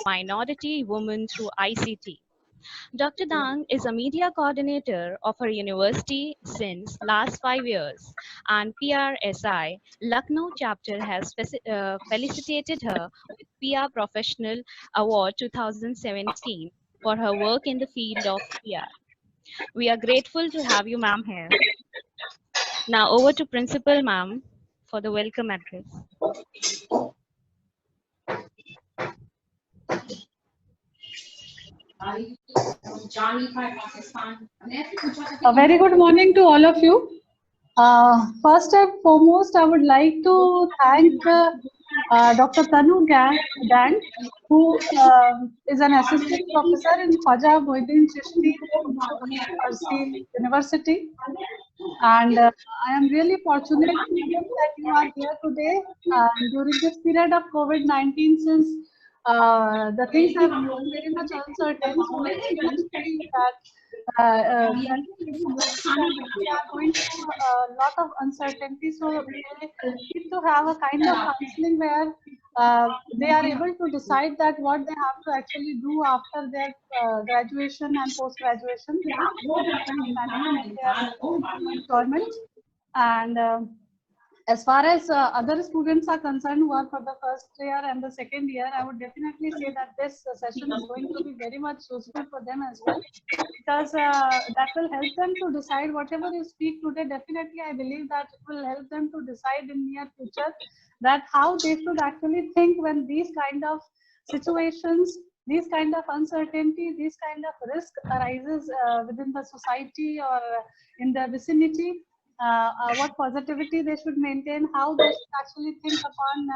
minority women through ICT. Dr. Dang is a media coordinator of her university since last 5 years, and PRSI Lucknow chapter has felicitated her with PR Professional Award 2017 for her work in the field of PR. We are grateful to have you, ma'am, here. Now over to Principal, ma'am, for the welcome address. A very good morning to all of you. First and foremost, I would like to thank Dr. Tanu Dang, who is an assistant professor in Khwaja Mohiuddin Chishti Farsi University. And I am really fortunate that you are here today during this period of COVID-19, since the things have become very much uncertain. So let's imagine that we are going through a lot of uncertainty. So they need to have a kind of counseling where they are able to decide that what they have to actually do after their graduation and post-graduation, managing their employment. And as far as other students are concerned who are for the first year and the second year, I would definitely say that this session is going to be very much useful for them as well, because that will help them to decide whatever you speak today. Definitely, I believe that it will help them to decide in near future that how they should actually think when these kind of situations, these kind of uncertainty, these kind of risk arises within the society or in the vicinity. What positivity they should maintain, how they should actually think upon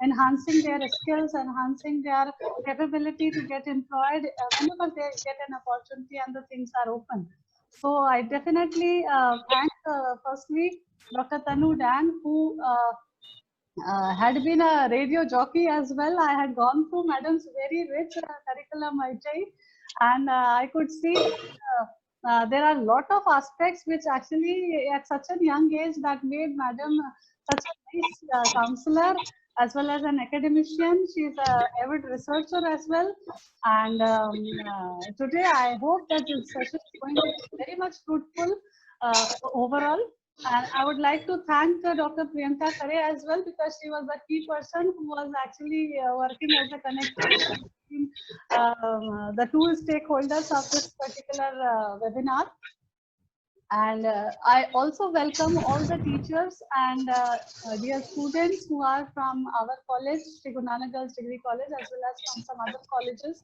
enhancing their skills, enhancing their capability to get employed whenever they get an opportunity and the things are open. So I definitely thank firstly Dr. Tanu Dan, who had been a radio jockey as well. I had gone through Madam's very rich curriculum vitae, and I could see there are a lot of aspects which actually at such a young age that made Madam such a nice counselor as well as an academician. She's an avid researcher as well. And today I hope that this session is going to be very much fruitful overall. And I would like to thank Dr. Priyanka Khare as well, because she was the key person who was actually working as a connector between the two stakeholders of this particular webinar. And I also welcome all the teachers and dear students who are from our college, Sri Guru Nanak Girls Degree College, as well as from some other colleges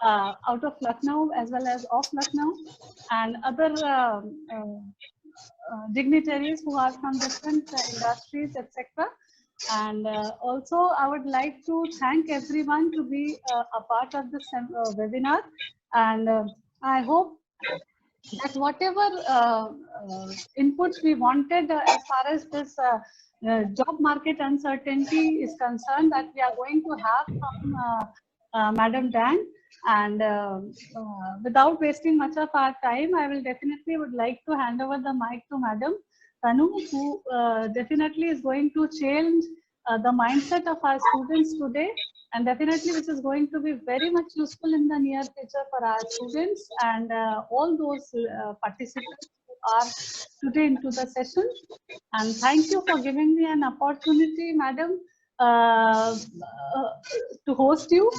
out of Lucknow as well as off Lucknow, and other dignitaries who are from different industries, etc. And also, I would like to thank everyone to be a part of this webinar. And I hope that whatever inputs we wanted as far as this job market uncertainty is concerned, that we are going to have from Madam Dan. And without wasting much of our time, I will definitely would like to hand over the mic to Madam Tanu, who definitely is going to change the mindset of our students today, and definitely which is going to be very much useful in the near future for our students and all those participants who are today into the session. And thank you for giving me an opportunity, Madam, to host you.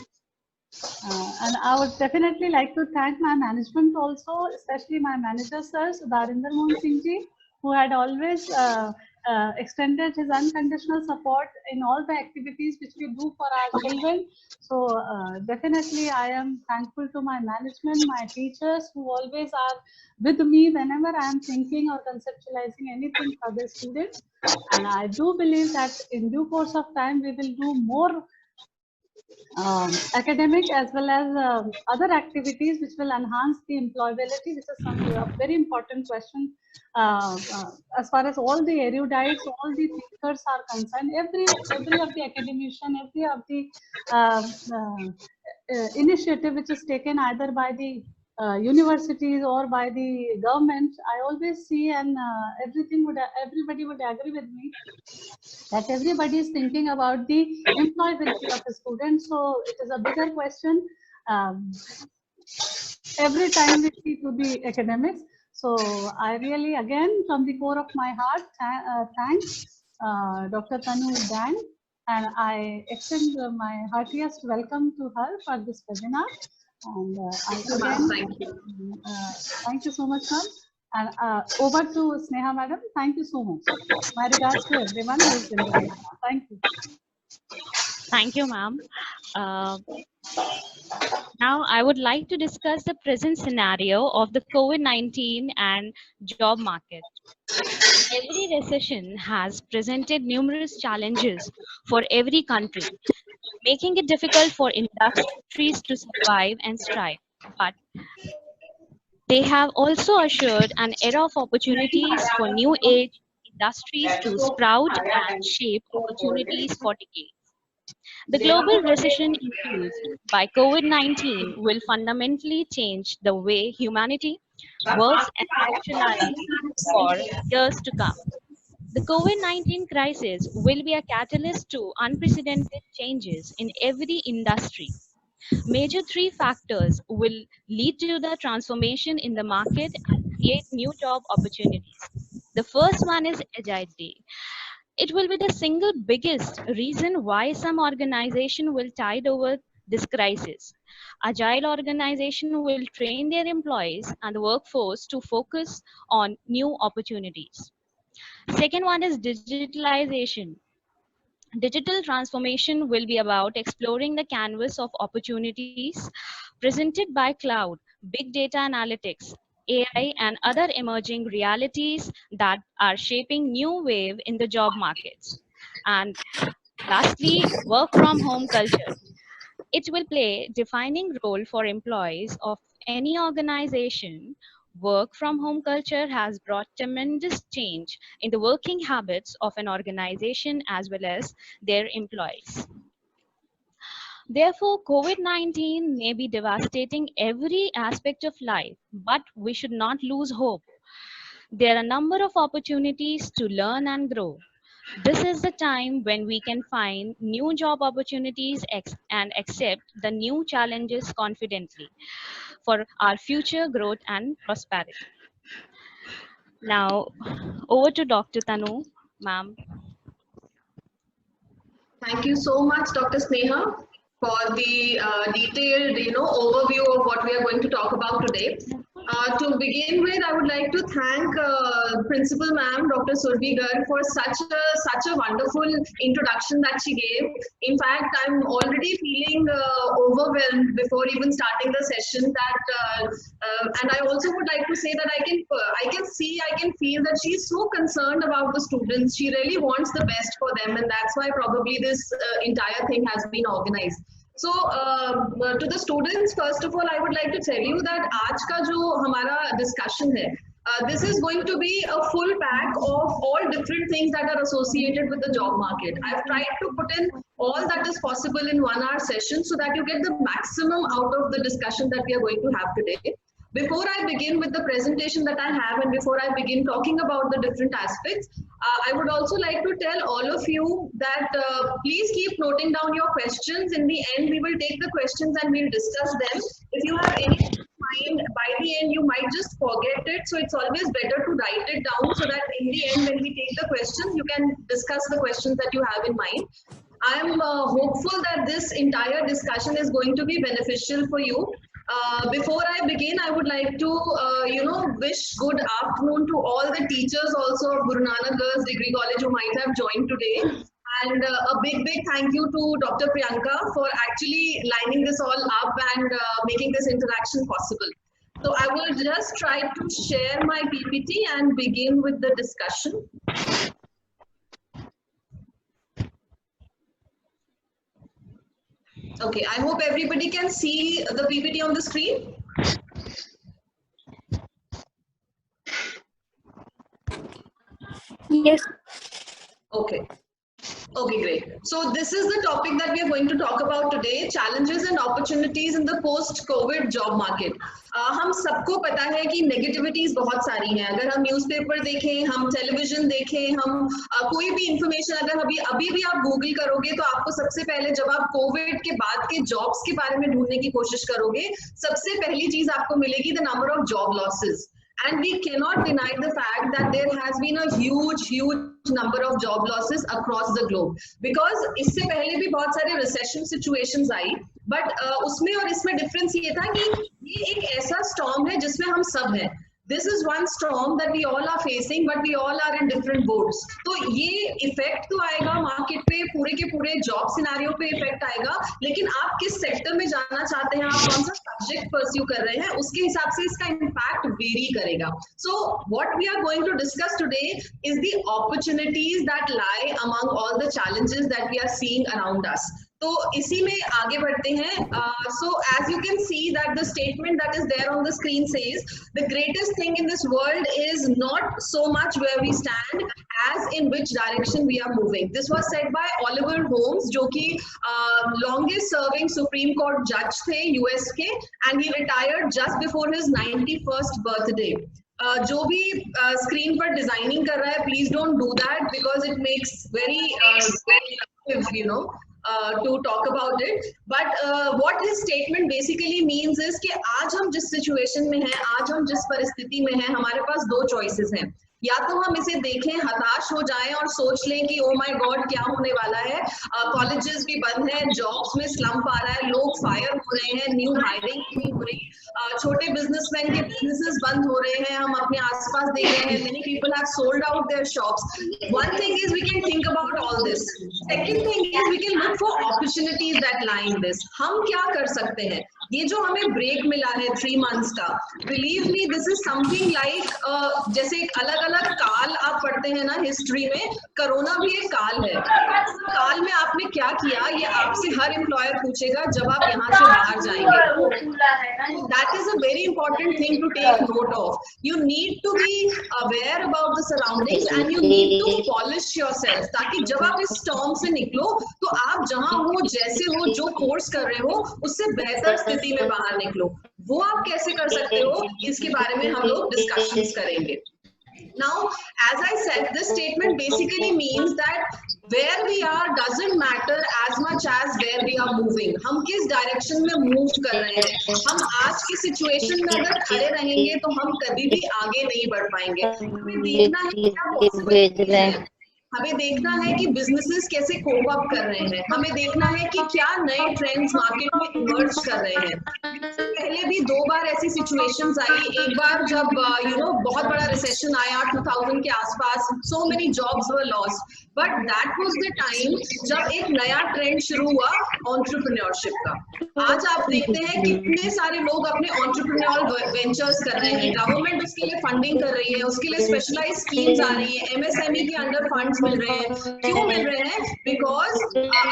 And I would definitely like to thank my management also, especially my manager, sir, Sudharinder Mohan Singh ji, who had always extended his unconditional support in all the activities which we do for our children. So definitely I am thankful to my management, my teachers, who always are with me whenever I am thinking or conceptualizing anything for the students. And I do believe that in due course of time, we will do more academic as well as other activities which will enhance the employability. This is a very important question as far as all the erudites, all the thinkers are concerned. Every of the academician, every of the initiative which is taken either by the universities or by the government, I always see, and everybody would agree with me, that everybody is thinking about the employability of the student. So it is a bigger question every time we see to the academics. So I really, again, from the core of my heart, thank Dr. Tanu Dan, and I extend my heartiest welcome to her for this webinar. And thank you so much, ma'am. And over to Sneha, madam. Thank you so much. My regards to everyone who is in the webinar. Thank you. Thank you, ma'am. Now, I would like to discuss the present scenario of the COVID-19 and job market. Every recession has presented numerous challenges for every country, making it difficult for industries to survive and strive. But they have also assured an era of opportunities for new age industries to sprout and shape opportunities for decades. The global recession induced by COVID-19 will fundamentally change the way humanity works and socializes for years to come. The COVID-19 crisis will be a catalyst to unprecedented changes in every industry. Major three factors will lead to the transformation in the market and create new job opportunities. The first one is agility. It will be the single biggest reason why some organization will tide over this crisis. Agile organization will train their employees and the workforce to focus on new opportunities. Second one is digitalization. Digital transformation will be about exploring the canvas of opportunities presented by cloud, big data analytics, AI, and other emerging realities that are shaping new wave in the job markets. And lastly, work from home culture. It will play defining role for employees of any organization. Work from home culture has brought tremendous change in the working habits of an organization as well as their employees. Therefore, COVID-19 may be devastating every aspect of life, but we should not lose hope. There are a number of opportunities to learn and grow. This is the time when we can find new job opportunities and accept the new challenges confidently for our future growth and prosperity. Now, over to Dr. Tanu, ma'am. Thank you so much, Dr. Sneha, for the detailed, overview of what we are going to talk about today. To begin with, I would like to thank Principal Ma'am, Dr. Surbhi Garg, for such a wonderful introduction that she gave. In fact, I'm already feeling overwhelmed before even starting the session. And I also would like to say that I can feel that she's so concerned about the students. She really wants the best for them, and that's why probably this entire thing has been organized. So to the students, first of all, I would like to tell you that आज का जो हमारा discussion है, this is going to be a full pack of all different things that are associated with the job market. I've tried to put in all that is possible in 1 hour session so that you get the maximum out of the discussion that we are going to have today. Before I begin with the presentation that I have and before I begin talking about the different aspects, I would also like to tell all of you that please keep noting down your questions. In the end, we will take the questions and we'll discuss them. If you have any mind, by the end, you might just forget it. So it's always better to write it down so that in the end, when we take the questions, you can discuss the questions that you have in mind. I am hopeful that this entire discussion is going to be beneficial for you. Before I begin, I would like to, wish good afternoon to all the teachers also of Guru Nanak Girls Degree College who might have joined today. And a big thank you to Dr. Priyanka for actually lining this all up and making this interaction possible. So I will just try to share my PPT and begin with the discussion. Okay, I hope everybody can see the PPT on the screen. Yes. Okay. Okay, great. So this is the topic that we are going to talk about today, challenges and opportunities in the post-COVID job market. हम सबको पता है कि negativities बहुत सारी हैं. अगर हम न्यूज़पेपर देखें, हम टेलीविजन देखें, हम कोई भी इंफॉर्मेशन अगर अभी भी आप गूगल करोगे तो आपको सबसे पहले जब आप कोविड के बाद के जॉब्स के बारे में ढूंढने की कोशिश करोगे, सबसे पहली चीज आपको मिलेगी the number of job losses. And we cannot deny the fact that there has been a huge number of job losses across the globe. Because इससे पहले भी बहुत सारे recession situations आई, but उसमें और इसमें difference ये था कि ये एक ऐसा storm है जिसमें हम सब हैं. This is one storm that we all are facing, but we all are in different boats. तो ये इफेक्ट तो आएगा मार्केट पे, पूरे के पूरे जॉब सिनेरियो पे इफेक्ट आएगा, लेकिन आप किस सेक्टर में जाना चाहते हैं, आप कौन सा सब्जेक्ट परस्यू कर रहे हैं, उसके हिसाब से इसका इम्पैक्ट वेरी करेगा. So what we are going to discuss today is the opportunities that lie among all the challenges that we are seeing around us. तो इसी में आगे बढ़ते हैं. So as you can see that the statement that is there on the screen says the greatest thing in this world is not so much where we stand as in which direction we are moving. This was said by Oliver Holmes, जो कि longest serving Supreme Court judge थे US के, and he retired just before his 91st birthday. जो भी screen पर designing कर रहा है, please don't do that because it makes very you know to talk about it. But what his statement basically means is कि आज हम जिस सिचुएशन में हैं, आज हम जिस परिस्थिति में हैं, हमारे पास दो चॉइसेस हैं. या तो हम इसे देखें, हताश हो जाएं और सोच लें कि ओ माय गॉड क्या होने वाला है, कॉलेजेस भी बंद हैं, जॉब्स में स्लम्प आ रहा है, लोग फायर हो रहे हैं, न्यू हायरिंग नहीं हो रही, छोटे बिजनेसमैन के बिजनेसेस बंद हो रहे हैं, हम अपने आसपास देख रहे हैं, many people have sold out their shops. One thing is we can think about all this. Second thing is we can look for opportunities that lie in this. हम क्या कर सकते हैं? ये जो हमें ब्रेक मिला है 3 months का, believe me this is something like जैसे अलग अलग काल आप पढ़ते हैं ना हिस्ट्री में, कोरोना भी एक काल है. काल में आपने क्या किया ये आपसे हर एम्प्लॉयर पूछेगा जब आप यहाँ से बाहर जाएंगे. That is a very important thing to take note of. You need to be aware about the surroundings and you need to polish yourself, ताकि जब आप इस स्टॉर्म से निकलो तो आप जहाँ हो, जैसे हो, जो कोर्स कर रहे हो, उससे बेहतर स्थिति में बाहर निकलो. वो आप कैसे कर सकते हो, इसके बारे में हम लोग डिस्कशंस करेंगे. Now, as I said, this statement basically means that where we are doesn't matter as much as where we are moving. हम किस डायरेक्शन में मूव कर रहे हैं. हम आज की सिचुएशन में अगर खड़े रहेंगे तो हम कभी भी आगे नहीं बढ़ पाएंगे. हमें देखना है क्या पॉसिबिलिटी है, हमें देखना है कि बिजनेसेस कैसे कोप अप कर रहे हैं, हमें देखना है कि क्या नए ट्रेंड्स मार्केट में इमर्ज कर रहे हैं. पहले भी 2 बार ऐसी सिचुएशंस आई. एक बार जब बहुत बड़ा रिसेशन आया 2000 के आसपास, so many jobs were lost, but that was the time जब एक नया ट्रेंड शुरू हुआ एंटरप्रेन्योरशिप का. आज आप देखते हैं कितने सारे लोग अपने एंटरप्रेन्योरल वेंचर्स कर रहे हैं, गवर्नमेंट उसके लिए फंडिंग कर रही है, उसके लिए स्पेशलाइज्ड स्कीम्स आ रही है, एमएसएमई के अंडर फंड्स मिल रहे हैं. क्यों मिल रहे हैं? बिकॉज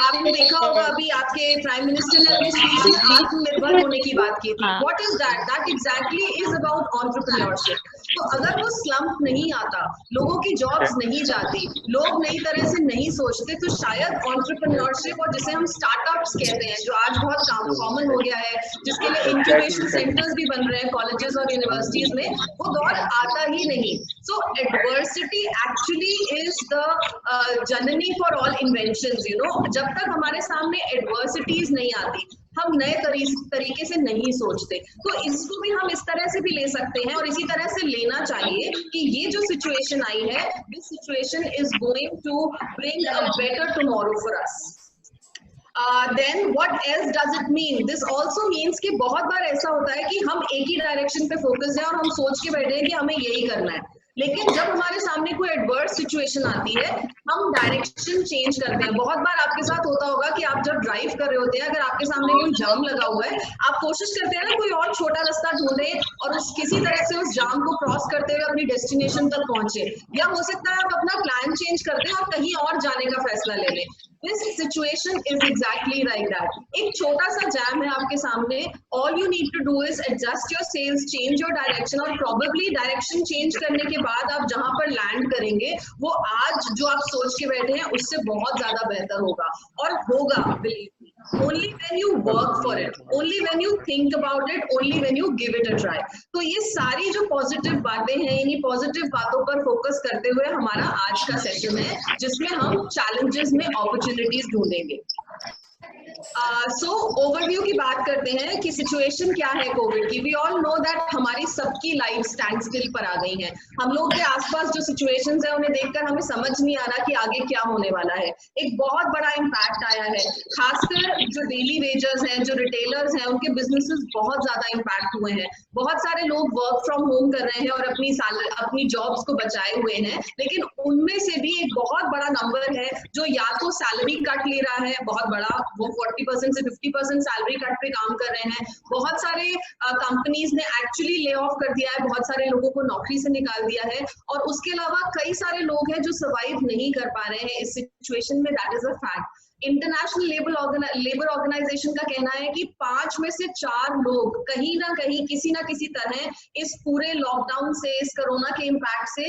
आपने देखा होगा अभी आपके प्राइम मिनिस्टर ने अपनी स्पीच में आत्मनिर्भर होने की बात की थी. What is that? That exactly is about entrepreneurship. तो अगर वो स्लम्प नहीं आता, लोगों की जॉब्स नहीं जाती, लोग नई तरह से नहीं सोचते, तो शायद एंटरप्रेन्योरशिप और जिसे हम स्टार्टअप्स कहते हैं, जो आज बहुत कॉमन हो गया है, जिसके लिए इंक्यूबेशन सेंटर्स भी बन रहे हैं कॉलेजेस और यूनिवर्सिटीज में, वो दौर आता ही नहीं. So adversity actually is the जननी फॉर ऑल इन्वेंशंस. जब तक हमारे सामने एडवर्सिटीज नहीं आती, हम नए तरीके से नहीं सोचते. तो इसको भी हम इस तरह से भी ले सकते हैं और इसी तरह से लेना चाहिए कि ये जो सिचुएशन आई है, this situation is going to bring a better tomorrow for us. Then what else does it mean? This also means कि बहुत बार ऐसा होता है कि हम एक ही डायरेक्शन पे फोकस है और हम सोच के बैठे हैं कि हमें यही करना है, लेकिन जब हमारे सामने कोई एडवर्स सिचुएशन आती है, हम डायरेक्शन चेंज करते हैं. बहुत बार आपके साथ होता होगा कि आप जब ड्राइव कर रहे होते हैं, अगर आपके सामने कोई जाम लगा हुआ है, आप कोशिश करते हैं ना कोई और छोटा रास्ता ढूंढे और किसी तरह से उस जाम को क्रॉस करते हुए अपनी डेस्टिनेशन तक पहुंचे. या हो सकता है आप अपना प्लान चेंज करते हैं और कहीं और जाने का फैसला ले लें. This situation is exactly like that. एक छोटा सा जैम है आपके सामने, all you need to do is adjust your sails, change your direction, और probably direction change करने के बाद आप जहां पर लैंड करेंगे वो आज जो आप सोच के बैठे हैं उससे बहुत ज्यादा बेहतर होगा, और होगा, believe me. Only when you work for it, only when you think about it, only when you give it a try. तो ये सारी जो पॉजिटिव बातें हैं, इन्हीं पॉजिटिव बातों पर फोकस करते हुए हमारा आज का सेशन है, जिसमें हम चैलेंजेस में अपॉर्चुनिटीज ढूंढेंगे। सो ओवरव्यू की बात करते हैं कि सिचुएशन क्या है कोविड की। वी ऑल नो दैट हमारी सबकी लाइफ स्टैंड स्टिल पर आ गई है। हम लोग के आसपास जो सिचुएशंस है उन्हें देखकर हमें समझ नहीं आ रहा कि आगे क्या होने वाला है। एक बहुत बड़ा इम्पैक्ट आया है, खासकर जो डेली वेजर्स हैं, जो रिटेलर्स हैं, उनके बिजनेसेस बहुत ज्यादा इम्पैक्ट हुए हैं। बहुत सारे लोग वर्क फ्रॉम होम कर रहे हैं और अपनी जॉब्स को बचाए हुए हैं, लेकिन उनमें से भी एक बहुत बड़ा नंबर है जो या तो सैलरी कट ले रहा है, बहुत बड़ा, वो 40% से 50% सैलरी कट पे काम कर रहे हैं। बहुत सारे कंपनीज ने एक्चुअली ले ऑफ कर दिया है, बहुत सारे लोगों को नौकरी से निकाल दिया है, और उसके अलावा कई सारे लोग हैं जो सर्वाइव नहीं कर पा रहे हैं इस सिचुएशन में। That is a fact. International Labour Organization का कहना है कि 5 में से 4 लोग कहीं ना कहीं किसी ना किसी तरह इस पूरे लॉकडाउन से, इस कोरोना के इम्पैक्ट से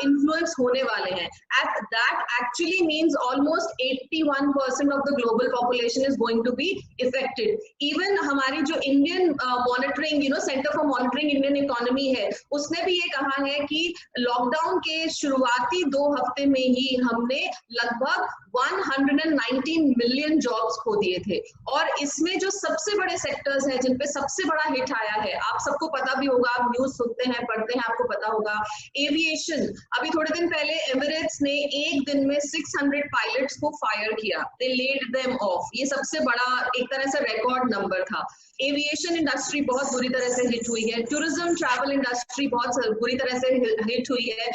इन्फ्लुएंस होने वाले हैं। At that actually means almost 81% of the global population is going to be affected. Even हमारी जो Indian monitoring centre for monitoring Indian economy है, उसने भी ये कहा है कि लॉकडाउन के शुरुआती 2 हफ्ते में ही हमने लगभग 119 मिलियन जॉब्स खो दिए थे। और इसमें जो सबसे बड़े सेक्टर्स हैं जिन पे सबसे बड़ा हिट आया है, आप सबको पता भी होगा, आप न्यूज सुनते हैं, पढ़ते हैं, आपको पता होगा, एविएशन। अभी थोड़े दिन पहले एमिरेट्स ने एक दिन में 600 पायलट्स को फायर किया, दे लेड देम ऑफ। ये सबसे बड़ा एक तरह से रिकॉर्ड नंबर था। एविएशन इंडस्ट्री बहुत बुरी तरह से हिट हुई है, टूरिज्म ट्रैवल इंडस्ट्री बहुत बुरी तरह से हिट हुई है,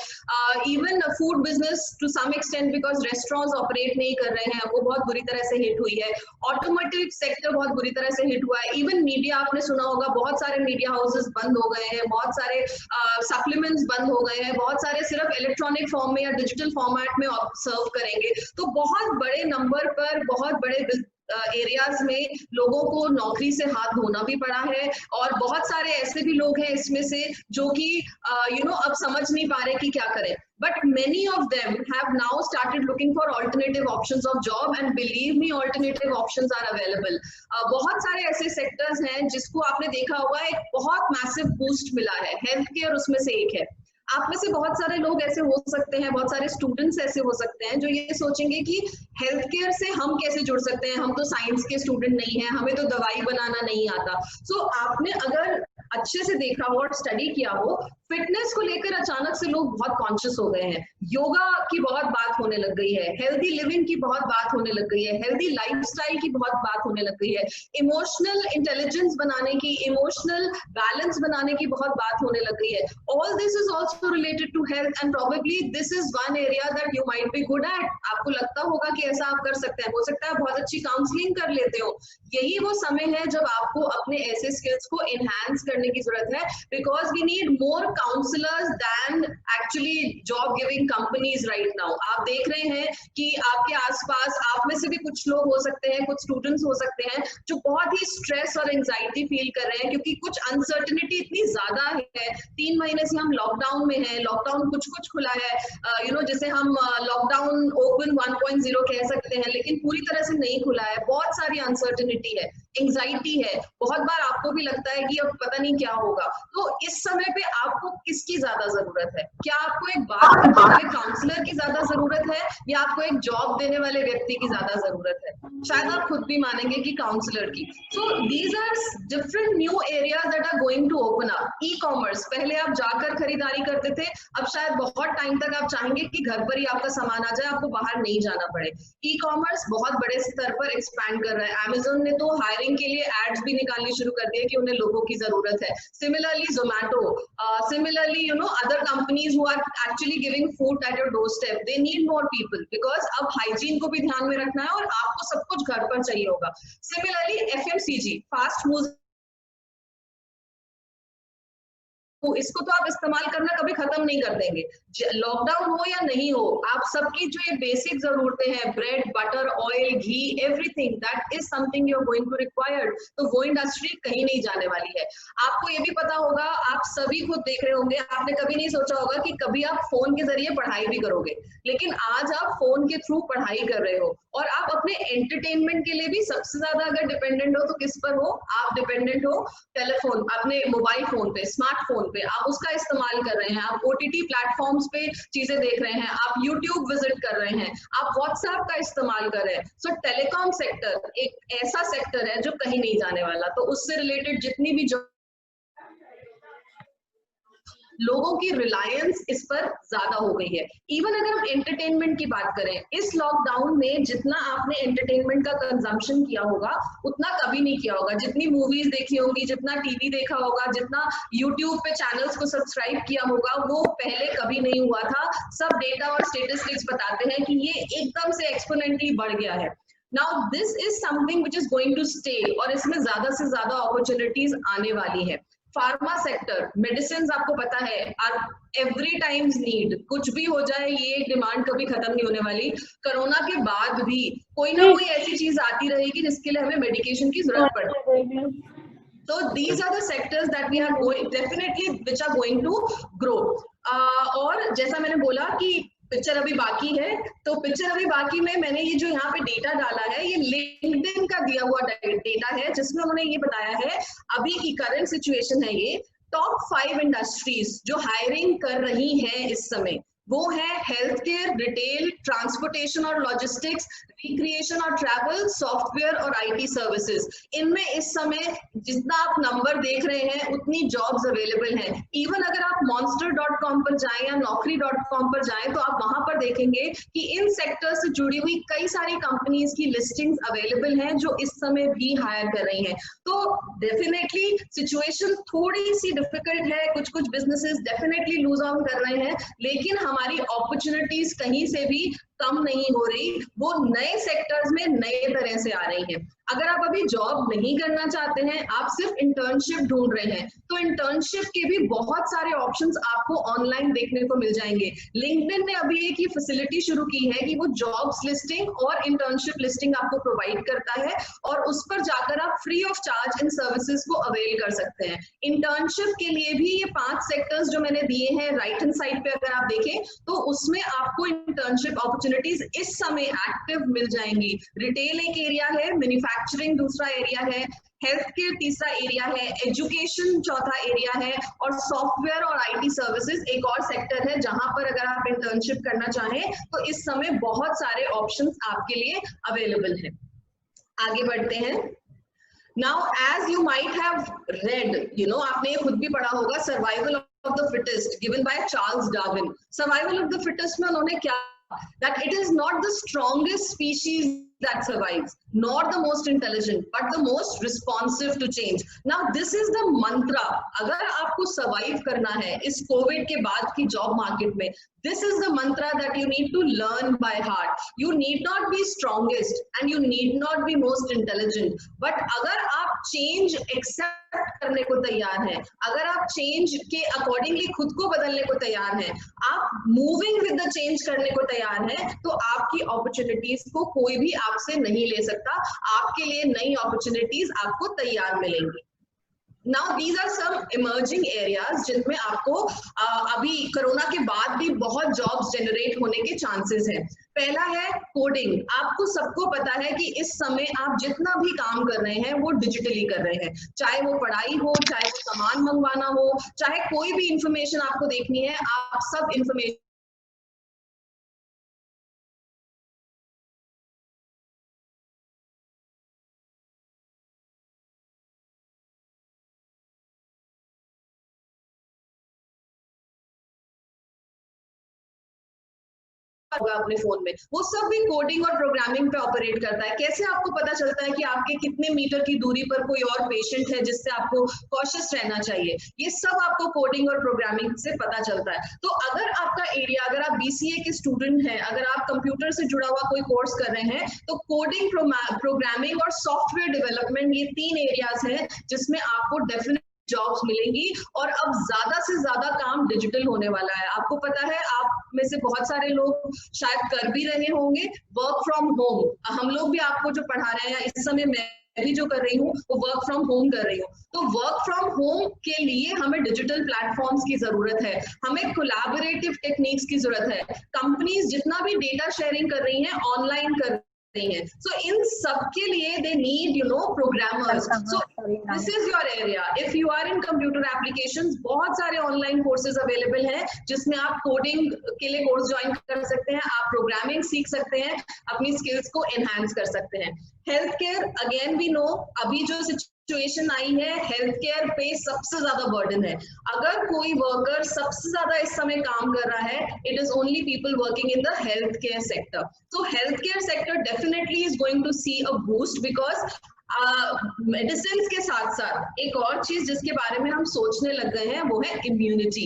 even food business to some extent, because restaurants operate नहीं कर रहे हैं, वो बहुत बुरी तरह से हिट हुई है। ऑटोमोटिव सेक्टर बहुत बुरी तरह से हिट हुआ है। इवन मीडिया, आपने सुना होगा, बहुत सारे मीडिया हाउसेस बंद हो गए हैं, बहुत सारे सप्लीमेंट्स बंद हो गए हैं, बहुत सारे सिर्फ इलेक्ट्रॉनिक फॉर्म में या डिजिटल फॉर्मेट में सर्व करेंगे। तो बहुत बड़े नंबर पर, बहुत बड़े एरियाज में लोगों को नौकरी से हाथ धोना भी पड़ा है, और बहुत सारे ऐसे भी लोग हैं इसमें से जो कि अब समझ नहीं पा रहे कि क्या करें। But many of them have now started looking for alternative options of job, and believe me, alternative options are available. बहुत सारे ऐसे सेक्टर्स हैं जिसको आपने देखा होगा एक बहुत मैसिव बूस्ट मिला है, हेल्थ केयर उसमें से एक है। आप में से बहुत सारे लोग ऐसे हो सकते हैं, बहुत सारे स्टूडेंट्स ऐसे हो सकते हैं जो ये सोचेंगे कि हेल्थ केयर से हम कैसे जुड़ सकते हैं, हम तो साइंस के स्टूडेंट नहीं हैं, हमें तो दवाई बनाना नहीं आता। सो आपने अगर अच्छे से देखा हो और स्टडी किया हो, फिटनेस को लेकर अचानक से लोग बहुत कॉन्शियस हो गए हैं, योगा की बहुत बात होने लग गई है, हेल्दी लिविंग की बहुत बात होने लग गई है, हेल्दी लाइफस्टाइल की बहुत बात होने लग गई है, इमोशनल इंटेलिजेंस बनाने की, इमोशनल बैलेंस बनाने की बहुत बात होने लग गई है। All this is also related to health, and probably this is one area that you might be good at. आपको लगता होगा कि ऐसा आप कर सकते हैं, हो सकता है बहुत अच्छी काउंसलिंग कर लेते हो। यही वो समय है जब आपको अपने ऐसे स्किल्स को एनहांस करने की जरूरत है, because we need more counsellors than actually job giving companies right now. आप देख रहे हैं कि आपके आसपास, आप में से भी कुछ लोग हो सकते हैं, कुछ स्टूडेंट्स हो सकते हैं जो बहुत ही स्ट्रेस और एंजाइटी फील कर रहे हैं, क्योंकि कुछ अनसर्टेनिटी इतनी ज्यादा है। 3 महीने से हम लॉकडाउन में हैं, लॉकडाउन कुछ कुछ खुला है, जिसे हम लॉकडाउन ओपन 1.0 कह सकते हैं, लेकिन पूरी तरह से नहीं खुला है। बहुत सारी अनसर्टेनिटी है, एंजाइटी है, बहुत बार आपको भी लगता है कि अब पता नहीं क्या होगा। तो इस समय पे आपको किसकी ज्यादा जरूरत है? क्या आपको एक बात करने वाले काउंसलर की ज्यादा जरूरत है, या आपको एक जॉब देने वाले व्यक्ति की ज्यादा जरूरत है? शायद आप खुद भी मानेंगे कि काउंसलर की। So these are different new areas that are going to open up. E commerce, पहले आप जाकर खरीदारी करते थे, अब शायद बहुत टाइम तक आप चाहेंगे कि घर पर ही आपका सामान आ जाए, आपको बाहर नहीं जाना पड़े। ई कॉमर्स बहुत बड़े स्तर पर एक्सपैंड कर रहा है। अमेजोन ने तो हायरिंग के लिए एड्स भी निकालनी शुरू कर दिए कि उन्हें लोगों की जरूरत है। Similarly Zomato, similarly other companies who are actually giving food at your doorstep, they need more people because अब हाइजीन को भी ध्यान में रखना है और आपको सब कुछ घर पर चाहिए होगा। सिमिलरली FMCG, फास्ट मूव इसको तो आप इस्तेमाल करना कभी खत्म नहीं कर देंगे। लॉकडाउन हो या नहीं हो, आप सबकी जो ये बेसिक जरूरतें हैं, bread butter oil ghee everything, that is something you are going to required. तो वो इंडस्ट्री कहीं नहीं जाने वाली है। आपको ये भी पता होगा, आप सभी खुद देख रहे होंगे, आपने कभी नहीं सोचा होगा कि कभी आप फोन के जरिए पढ़ाई भी करोगे, लेकिन आज आप फोन के थ्रू पढ़ाई कर रहे हो। और आप अपने एंटरटेनमेंट के लिए भी सबसे ज्यादा अगर डिपेंडेंट हो तो किस पर हो? आप डिपेंडेंट हो टेलीफोन, अपने मोबाइल फोन पे, स्मार्टफोन पे आप उसका इस्तेमाल कर रहे हैं, आप ओटीटी प्लेटफॉर्म्स पे चीजें देख रहे हैं, आप यूट्यूब विजिट कर रहे हैं, आप व्हाट्सएप का इस्तेमाल कर रहे हैं। सो टेलीकॉम सेक्टर एक ऐसा सेक्टर है जो कहीं नहीं जाने वाला। तो उससे रिलेटेड जितनी भी लोगों की रिलायंस इस पर ज्यादा हो गई है। इवन अगर हम एंटरटेनमेंट की बात करें, इस लॉकडाउन में जितना आपने एंटरटेनमेंट का कंजम्पशन किया होगा उतना कभी नहीं किया होगा। जितनी मूवीज देखी होंगी, जितना टीवी देखा होगा, जितना यूट्यूब पे चैनल्स को सब्सक्राइब किया होगा, वो पहले कभी नहीं हुआ था। सब डेटा और स्टेटिस्टिक्स बताते हैं कि ये एकदम से एक्सपोनेंटली बढ़ गया है। Now this is something which is going to stay, और इसमें ज्यादा से ज्यादा अपॉर्चुनिटीज आने वाली है। फार्मा सेक्टर, मेडिसिन आपको पता है आर एवरी टाइम्स नीड, कुछ भी हो जाए ये डिमांड कभी खत्म नहीं होने वाली। कोरोना के बाद भी कोई ना कोई ऐसी चीज आती रहेगी जिसके लिए हमें मेडिकेशन की जरूरत पड़ेगी। तो these are the sectors that we are going definitely which are going to grow। और जैसा मैंने बोला कि पिक्चर अभी बाकी है, तो पिक्चर अभी बाकी में मैंने ये जो यहाँ पे डेटा डाला है, ये लिंक्डइन का दिया हुआ डेटा है, जिसमें उन्होंने ये बताया है अभी की करंट सिचुएशन है। ये टॉप 5 इंडस्ट्रीज जो हायरिंग कर रही हैं इस समय, वो है हेल्थ केयर, रिटेल, ट्रांसपोर्टेशन और लॉजिस्टिक्स, रिक्रिएशन और ट्रैवल, सॉफ्टवेयर और आईटी सर्विसेज। इनमें इस समय जितना आप नंबर देख रहे हैं उतनी जॉब्स अवेलेबल हैं। इवन अगर आप monster.com पर जाएं या naukri.com पर जाएं तो आप वहां पर देखेंगे कि इन सेक्टर से जुड़ी हुई कई सारी कंपनीज की लिस्टिंग्स अवेलेबल हैं जो इस समय भी हायर कर रही हैं। तो डेफिनेटली सिचुएशन थोड़ी सी डिफिकल्ट है, कुछ कुछ बिजनेसेस डेफिनेटली लूज आउट कर रहे हैं, लेकिन हमारी अपॉर्चुनिटीज कहीं से भी कम नहीं हो रही, वो नए सेक्टर्स में नए तरह से आ रही हैं। अगर आप अभी जॉब नहीं करना चाहते हैं, आप सिर्फ इंटर्नशिप ढूंढ रहे हैं, तो इंटर्नशिप के भी बहुत सारे ऑप्शंस आपको ऑनलाइन देखने को मिल जाएंगे। लिंक्डइन ने अभी एक फैसिलिटी शुरू की है कि वो जॉब्स लिस्टिंग और इंटर्नशिप लिस्टिंग आपको प्रोवाइड करता है, और उस पर जाकर आप free of charge in services को अवेल कर सकते हैं। इंटर्नशिप के लिए भी ये 5 सेक्टर्स जो मैंने दिए हैं राइट हैंड साइड पे अगर आप देखें तो उसमें आपको इंटर्नशिप अपॉर्चुनिटीज इस समय एक्टिव मिल जाएंगी। रिटेल एक एरिया है, मैन्युफैक्चरिंग दूसरा एरिया है, हेल्थ केयर तीसरा एरिया है, एजुकेशन चौथा एरिया है, और सॉफ्टवेयर और आईटी सर्विसेज एक और सेक्टर है जहां पर अगर आप इंटर्नशिप करना चाहें तो इस समय बहुत सारे ऑप्शंस आपके लिए अवेलेबल हैं। आगे बढ़ते हैं। Now, as you might have read, आपने खुद भी पढ़ा होगा, survival of the fittest given by Charles Darwin. Survival of the fittest में उन्होंने क्या, that it is not the strongest species that survives, nor the most intelligent, but the most responsive to change. Now, this is the mantra. अगर आपको survive करना है इस Covid के बाद की जॉब मार्केट में, this is the mantra that you need to learn by heart. You need not be strongest and you need not be most intelligent, but अगर आप change accept करने को तैयार हैं, अगर आप change के accordingly खुद को बदलने को तैयार हैं, आप moving with the change करने को तैयार हैं, तो आपकी opportunities को कोई भी आपसे नहीं ले सकता। आपके लिए नई अपॉर्चुनिटीज आपको तैयार मिलेंगी। Now these are some emerging areas जिनमें आपको अभी कोरोना के बाद भी बहुत जॉब्स जनरेट होने के चांसेस हैं। पहला है कोडिंग। आपको सबको पता है कि इस समय आप जितना भी काम कर रहे हैं वो डिजिटली कर रहे हैं, चाहे वो पढ़ाई हो, चाहे वो सामान मंगवाना हो, चाहे कोई भी इंफॉर्मेशन आपको देखनी है, आप सब इंफॉर्मेशन होगा अपने फोन में, वो सब भी कोडिंग और प्रोग्रामिंग पे ऑपरेट करता है। कैसे आपको पता चलता है कि आपके कितने मीटर की दूरी पर कोई और पेशेंट है जिससे आपको कॉशियस रहना चाहिए, ये सब आपको कोडिंग और प्रोग्रामिंग से पता चलता है। तो अगर आपका एरिया, अगर आप BCA के स्टूडेंट हैं, अगर आप कंप्यूटर से जुड़ा हुआ कोई कोर्स कर रहे हैं, तो कोडिंग, प्रोग्रामिंग और सॉफ्टवेयर डेवलपमेंट, ये 3 एरियाज हैं जिसमें आपको डेफिनेटली जॉब्स मिलेंगी और अब ज्यादा से ज्यादा काम डिजिटल होने वाला है। आपको पता है, आप में से बहुत सारे लोग शायद कर भी रहे होंगे वर्क फ्रॉम होम। हम लोग भी आपको जो पढ़ा रहे हैं इस समय, मैं भी जो कर रही हूँ वो वर्क फ्रॉम होम कर रही हूँ। तो वर्क फ्रॉम होम के लिए हमें डिजिटल प्लेटफॉर्म्स की जरूरत है, हमें कोलैबोरेटिव टेक्निक्स की जरूरत है। कंपनीज जितना भी डेटा शेयरिंग कर रही हैं ऑनलाइन कर रही हैं, सो इन सब के लिए they need programmers. So this is your area. If you are in computer applications, बहुत सारे ऑनलाइन कोर्सेज अवेलेबल हैं जिसमें आप कोडिंग के लिए कोर्स ज्वाइन कर सकते हैं, आप प्रोग्रामिंग सीख सकते हैं, अपनी स्किल्स को एनहांस कर सकते हैं। Health care, again we know, अभी जो सिचुएशन आई है हेल्थ केयर पे सबसे ज्यादा बर्डन है। अगर कोई वर्कर सबसे ज्यादा इस समय काम कर रहा है, it is only people working in the health care sector. So healthcare sector definitely is going to see a boost because medicine के साथ साथ एक और चीज जिसके बारे में हम सोचने लग गए हैं वो है इम्यूनिटी,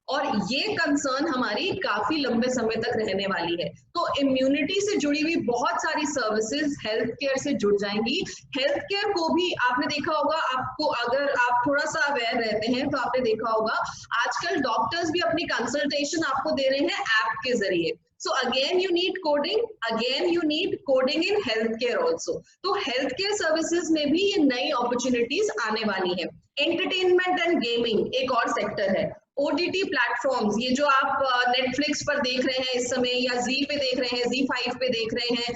और ये कंसर्न हमारी काफी लंबे समय तक रहने वाली है। तो इम्यूनिटी से जुड़ी हुई बहुत सारी सर्विसेज हेल्थ केयर से जुड़ जाएंगी। हेल्थ केयर को भी आपने देखा होगा, आपको अगर आप थोड़ा सा अवेयर रहते हैं तो आपने देखा होगा आजकल डॉक्टर्स भी अपनी कंसल्टेशन आपको दे रहे हैं ऐप के जरिए। So again you need coding, again you need coding in healthcare also. तो healthcare services में भी ये नई opportunities आने वाली है। Entertainment and gaming एक और सेक्टर है। OTT प्लेटफॉर्म्स, ये जो आप नेटफ्लिक्स पर देख रहे हैं इस समय, या जी पे देख रहे हैं, Z5 पे देख रहे हैं,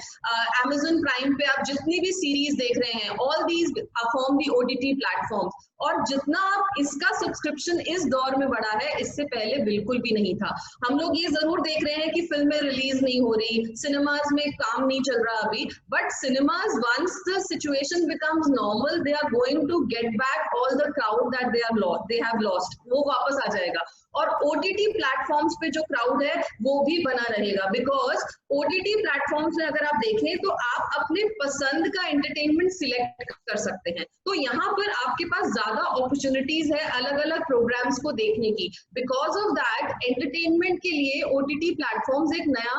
Amazon प्राइम पे आप जितनी भी सीरीज देख रहे हैं, all these form the OTT platforms. और जितना आप इसका सब्सक्रिप्शन इस दौर में बढ़ा है, इससे पहले बिल्कुल भी नहीं था। हम लोग ये जरूर देख रहे हैं कि फिल्में रिलीज नहीं हो रही, सिनेमाज में काम नहीं चल रहा अभी, but cinemas once the situation becomes normal, they are going to get back all the crowd that they have lost, वो वापस आ जाएगा। और OTT प्लेटफॉर्म्स पे जो क्राउड है वो भी बना रहेगा, बिकॉज OTT प्लेटफॉर्म्स में अगर आप देखें तो आप अपने पसंद का एंटरटेनमेंट सिलेक्ट कर सकते हैं। तो यहाँ पर आपके पास ज्यादा अपॉर्चुनिटीज है अलग अलग प्रोग्राम्स को देखने की। बिकॉज ऑफ दैट एंटरटेनमेंट के लिए OTT प्लेटफॉर्म्स एक नया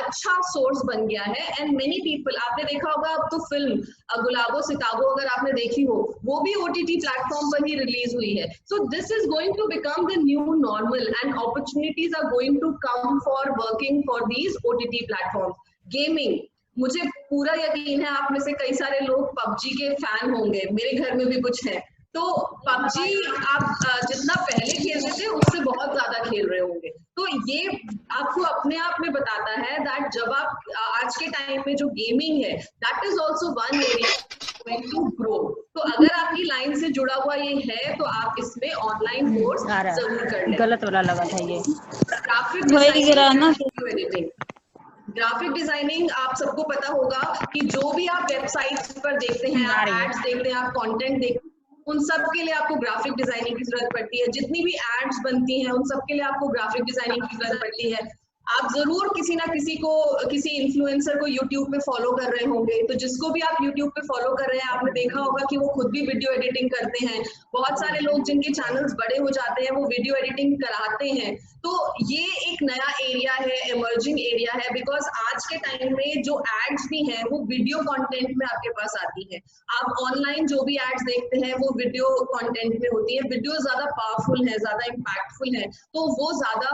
अच्छा सोर्स बन गया है। एंड मेनी पीपल, आपने देखा होगा अब तो फिल्म गुलाबो सिताबो अगर आपने देखी हो, वो भी OTT प्लेटफॉर्म पर ही रिलीज हुई है। So this is going to become the new normal and opportunities are going to come for working for these OTT platforms. Gaming, मुझे पूरा यकीन है आप में से कई सारे लोग PUBG के फैन होंगे, मेरे घर में भी कुछ है। तो PUBG आप जितना पहले खेलते थे उससे बहुत ज्यादा खेल रहे होंगे। तो ये आपको अपने आप में बताता है दैट जब आप आज के टाइम में जो गेमिंग है, that is also one area going to grow. तो अगर आपकी लाइन से जुड़ा हुआ ये है तो आप इसमें ऑनलाइन कोर्स जरूर कर लें। गलत वाला लगा था ये। ग्राफिक डिजाइनिंग आप सबको पता होगा कि जो भी आप वेबसाइट्स पर देखते हैं, आप एड्स देखते हैं, आप कंटेंट देखते हैं, उन सब के लिए आपको ग्राफिक डिजाइनिंग की जरूरत पड़ती है। जितनी भी एड्स बनती हैं उन सब के लिए आपको ग्राफिक डिजाइनिंग की जरूरत पड़ती है। आप जरूर किसी ना किसी को, किसी इन्फ्लुएंसर को यूट्यूब पे फॉलो कर रहे होंगे, तो जिसको भी आप यूट्यूब पे फॉलो कर रहे हैं आपने देखा होगा कि वो खुद भी वीडियो एडिटिंग करते हैं। बहुत सारे लोग जिनके चैनल्स बड़े हो जाते हैं वो वीडियो एडिटिंग कराते हैं। तो ये एक नया एरिया है, इमर्जिंग एरिया है, बिकॉज आज के टाइम में जो एड्स भी हैं वो वीडियो कंटेंट में आपके पास आती है। आप ऑनलाइन जो भी एड्स देखते हैं वो वीडियो कंटेंट में होती है। वीडियो ज्यादा पावरफुल है, ज्यादा इम्पैक्टफुल है, तो वो ज्यादा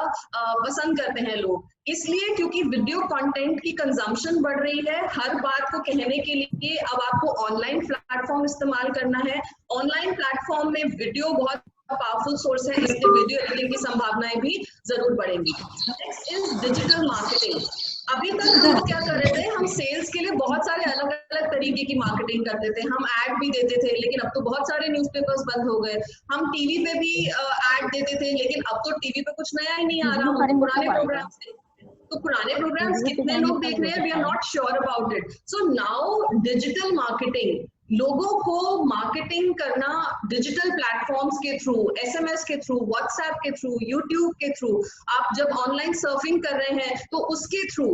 पसंद करते हैं लोग, इसलिए क्योंकि वीडियो कंटेंट की कंजम्पशन बढ़ रही है। हर बात को कहने के लिए अब आपको ऑनलाइन प्लेटफॉर्म इस्तेमाल करना है। ऑनलाइन प्लेटफॉर्म में वीडियो बहुत पावरफुल सोर्स है, इसलिए वीडियो एडिटिंग की संभावनाएं भी जरूर बढ़ेंगी। Next is digital marketing. अभी तक हम क्या कर रहे थे, हम सेल्स के लिए बहुत सारे अलग अलग तरीके की मार्केटिंग करते थे, हम ऐड भी देते थे, लेकिन अब तो बहुत सारे न्यूज़पेपर्स बंद हो गए। हम टीवी पे भी ऐड देते थे, लेकिन अब तो टीवी पे कुछ नया ही नहीं आ रहा। हम पुराने प्रोग्राम्स, तो पुराने प्रोग्राम्स कितने लोग देख रहे हैं, we are not sure about it. So now digital marketing, लोगों को मार्केटिंग करना डिजिटल प्लेटफॉर्म्स के थ्रू, SMS के थ्रू, व्हाट्सएप के थ्रू, यूट्यूब के थ्रू, आप जब ऑनलाइन सर्फिंग कर रहे हैं तो उसके थ्रू,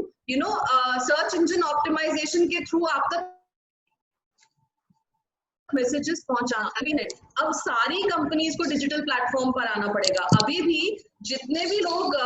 सर्च इंजन ऑप्टिमाइजेशन के थ्रू आप तक मैसेजेस पहुंचाना। अभी नहीं, अब सारी कंपनीज को डिजिटल प्लेटफॉर्म पर आना पड़ेगा। अभी भी जितने भी लोग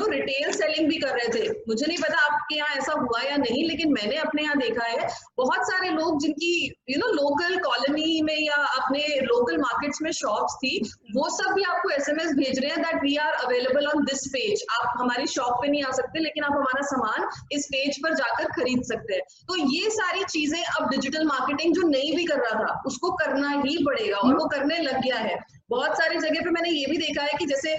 रिटेल सेलिंग भी कर रहे थे, मुझे नहीं पता आपके यहाँ ऐसा हुआ या नहीं, लेकिन मैंने अपने यहाँ देखा है बहुत सारे लोग जिनकी लोकल कॉलोनी में या अपने लोकल मार्केट्स में शॉप्स थी, वो सब भी आपको SMS भेज रहे हैं that we are available on this page. आप हमारी शॉप पे नहीं आ सकते, लेकिन आप हमारा सामान इस पेज पर जाकर खरीद सकते हैं। तो ये सारी चीजें अब डिजिटल मार्केटिंग जो नहीं भी कर रहा था उसको करना ही पड़ेगा, और वो करने लग गया है। बहुत सारी जगह पे मैंने ये भी देखा है कि जैसे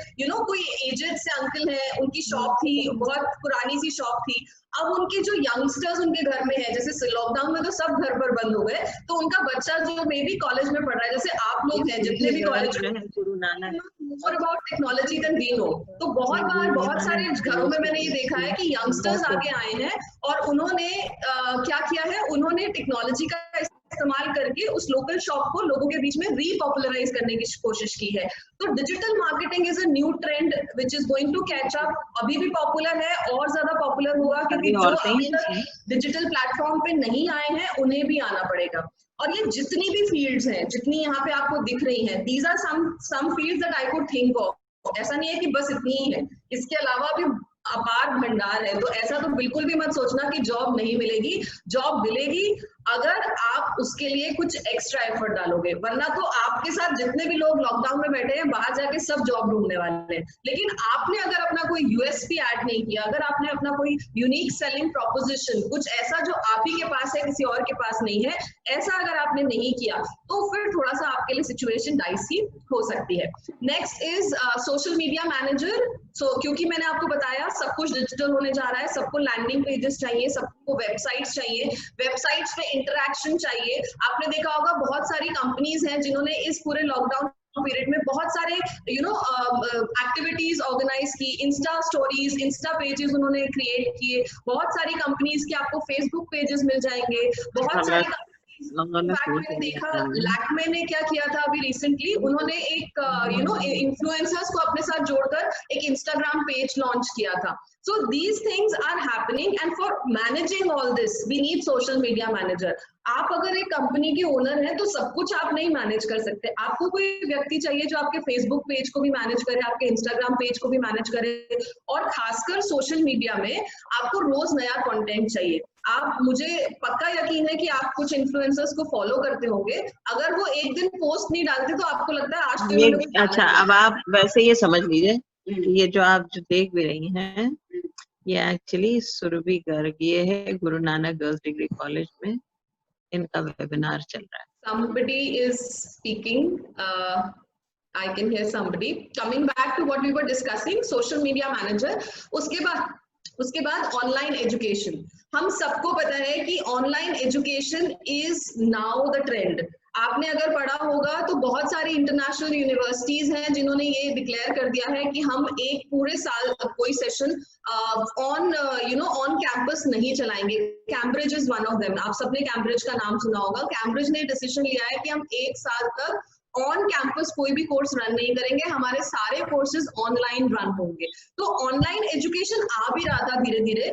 कोई एजेड से अंकल है, उनकी शॉप थी, बहुत पुरानी सी शॉप थी, अब उनके जो यंगस्टर्स उनके घर में है, जैसे लॉकडाउन में तो सब घर पर बंद हो गए, तो उनका बच्चा जो मे बी कॉलेज में पढ़ रहा है, जैसे आप लोग हैं जितने भी कॉलेज में, Guru Nanak more about technology than we know. तो बहुत बार बहुत सारे घरों में मैंने ये देखा है कि यंगस्टर्स आगे आए हैं और उन्होंने क्या किया है, उन्होंने टेक्नोलॉजी का इस्तेमाल करके उस लोकल शॉप को लोगों के बीच में रीपॉपुलराइज करने की कोशिश की है। तो digital marketing is a new trend which is going to catch up. अभी भी पॉपुलर है और ज्यादा पॉपुलर होगा, क्योंकि जो अभी तक डिजिटल प्लेटफॉर्म पे नहीं आए हैं उन्हें भी आना पड़ेगा। और ये जितनी भी फील्ड्स हैं, जितनी यहाँ पे आपको दिख रही हैं, these are some fields that I could think of. ऐसा नहीं है कि बस इतनी ही है, इसके अलावा भी अपार भंडार है। तो ऐसा तो बिल्कुल भी मत सोचना कि जॉब नहीं मिलेगी, जॉब मिलेगी अगर आप उसके लिए कुछ एक्स्ट्रा एफर्ट डालोगे, वरना तो आपके साथ जितने भी लोग लॉकडाउन में बैठे हैं बाहर जाके सब जॉब ढूंढने वाले हैं। लेकिन आपने अगर अपना कोई USP ऐड नहीं किया, अगर आपने अपना कोई यूनिक सेलिंग प्रोपोजिशन, कुछ ऐसा जो आप ही के पास है किसी और के पास नहीं है, ऐसा अगर आपने नहीं किया तो फिर थोड़ा सा आपके लिए सिचुएशन डाइसी हो सकती है। Next is social media manager. क्योंकि मैंने आपको बताया सब कुछ डिजिटल होने जा रहा है, सबको लैंडिंग पेजेस चाहिए, सबको वेबसाइट्स चाहिए, वेबसाइट्स पे इंटरैक्शन चाहिए। आपने देखा होगा बहुत सारी कंपनीज हैं जिन्होंने इस पूरे लॉकडाउन पीरियड में बहुत सारे एक्टिविटीज ऑर्गेनाइज की, इंस्टा स्टोरीज, इंस्टा पेजेस उन्होंने क्रिएट किए। बहुत सारी कंपनीज के आपको फेसबुक पेजेस मिल जाएंगे, बहुत सारी मैंने देखा लैक्मे ने क्या किया था अभी रिसेंटली, उन्होंने एक इन्फ्लुएंसर्स को अपने साथ जोड़कर एक इंस्टाग्राम पेज लॉन्च किया था। So these things are happening, and for managing all this we need social media manager. आप अगर एक कंपनी के ओनर हैं तो सब कुछ आप नहीं मैनेज कर सकते, आपको कोई व्यक्ति चाहिए जो आपके फेसबुक पेज को भी मैनेज करे, आपके इंस्टाग्राम पेज को भी मैनेज करे, और खासकर सोशल मीडिया में आपको रोज नया कंटेंट चाहिए। आप, मुझे पक्का यकीन है कि आप कुछ इन्फ्लुएंसर्स को फॉलो करते होंगे, अगर वो एक दिन पोस्ट नहीं डालते तो आपको लगता है आज ये अच्छा, अब आप वैसे ये समझ लीजिए, ये जो आप जो देख भी रही हैं ये एक्चुअली सुरभि गर्ग, ये है Guru Nanak girls degree college में इनका वेबिनार चल रहा है। Somebody is speaking. I can hear somebody. Coming back to what we were discussing, social media manager. उसके बाद ऑनलाइन एजुकेशन। हम सबको पता है कि online education is now the trend. आपने अगर पढ़ा होगा तो बहुत सारी इंटरनेशनल यूनिवर्सिटीज हैं जिन्होंने ये डिक्लेयर कर दिया है कि हम एक पूरे साल कोई सेशन ऑन कैंपस नहीं चलाएंगे। Cambridge is one of them. आप सबने कैम्ब्रिज का नाम सुना होगा। कैम्ब्रिज ने डिसीजन लिया है कि हम एक साल तक ऑन कैंपस कोई भी कोर्स रन नहीं करेंगे, हमारे सारे कोर्सेज ऑनलाइन रन होंगे। तो ऑनलाइन एजुकेशन आ भी रहा था धीरे धीरे,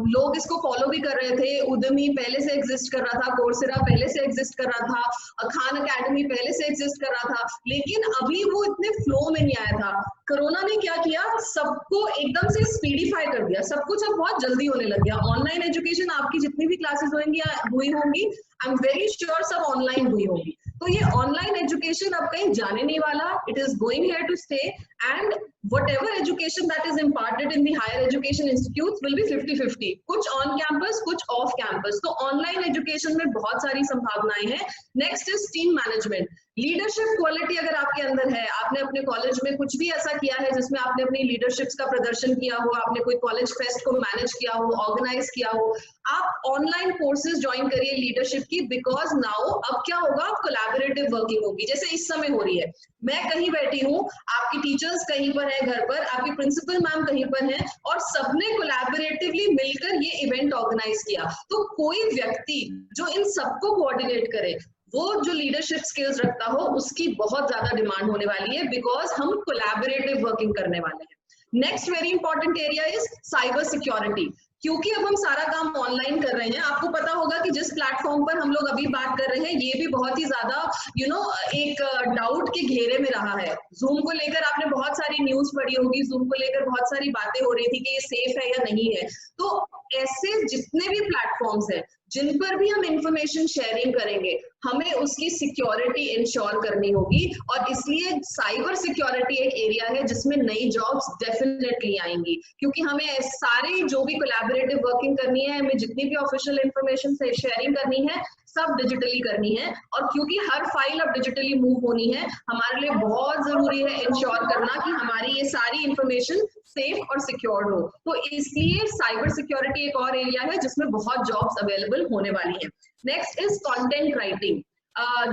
लोग इसको फॉलो भी कर रहे थे। उद्यमी पहले से एग्जिस्ट कर रहा था, कोर्सेरा पहले से एग्जिस्ट कर रहा था, खान अकेडमी पहले से एग्जिस्ट कर रहा था, लेकिन अभी वो इतने फ्लो में नहीं आया था। कोरोना ने क्या किया, सबको एकदम से स्पीडिफाई कर दिया, सब कुछ अब बहुत जल्दी होने लग गया। ऑनलाइन एजुकेशन आपकी जितनी भी क्लासेस हुई होंगी, आई एम वेरी श्योर सब ऑनलाइन हुई होंगी। तो ये ऑनलाइन एजुकेशन अब कहीं जाने नहीं वाला, it is going here to stay, and whatever education that is imparted in the higher education institutes will be 50-50, कुछ on campus कुछ off campus। तो online education में बहुत सारी संभावनाएं हैं। Next is team management. Leadership quality अगर आपके अंदर है, आपने अपने कॉलेज में कुछ भी ऐसा किया है जिसमें आपने अपनी लीडरशिप्स का प्रदर्शन किया हो, आपने कोई कॉलेज फेस्ट को मैनेज किया हो, ऑर्गेनाइज किया हो, आप ऑनलाइन कोर्सेज ज्वाइन करिए लीडरशिप की, बिकॉज नाउ अब क्या होगा, कोलैबोरेटिव वर्किंग होगी। जैसे इस समय हो रही है, मैं कहीं बैठी हूँ, आपकी टीचर्स कहीं पर है घर पर, आपकी प्रिंसिपल मैम कहीं पर है, और सबने कोलैबोरेटिवली मिलकर ये इवेंट ऑर्गेनाइज किया। तो कोई व्यक्ति जो इन सबको कोऑर्डिनेट करे, वो जो लीडरशिप स्किल्स रखता हो, उसकी बहुत ज्यादा डिमांड होने वाली है, बिकॉज हम कोलैबोरेटिव वर्किंग करने वाले हैं। Next very important area is cyber security. क्योंकि अब हम सारा काम ऑनलाइन कर रहे हैं। आपको पता होगा कि जिस प्लेटफॉर्म पर हम लोग अभी बात कर रहे हैं ये भी बहुत ही ज्यादा एक डाउट के घेरे में रहा है। जूम को लेकर आपने बहुत सारी न्यूज पढ़ी होगी, जूम को लेकर बहुत सारी बातें हो रही थी कि ये सेफ है या नहीं है। तो ऐसे जितने भी प्लेटफॉर्म्स हैं जिन पर भी हम इंफॉर्मेशन शेयरिंग करेंगे हमें उसकी सिक्योरिटी इंश्योर करनी होगी, और इसलिए साइबर सिक्योरिटी एक एरिया है जिसमें नई जॉब्स डेफिनेटली आएंगी, क्योंकि हमें सारी जो भी कोलैबोरेटिव वर्किंग करनी है, हमें जितनी भी ऑफिशियल इंफॉर्मेशन से शेयरिंग करनी है सब डिजिटली करनी है। और क्योंकि हर फाइल अब डिजिटली मूव होनी है, हमारे लिए बहुत जरूरी है इंश्योर करना कि हमारी ये सारी इंफॉर्मेशन सेफ और सिक्योर्ड हो। तो इसलिए साइबर सिक्योरिटी एक और एरिया है जिसमें बहुत जॉब्स अवेलेबल होने वाली हैं। Next is content writing.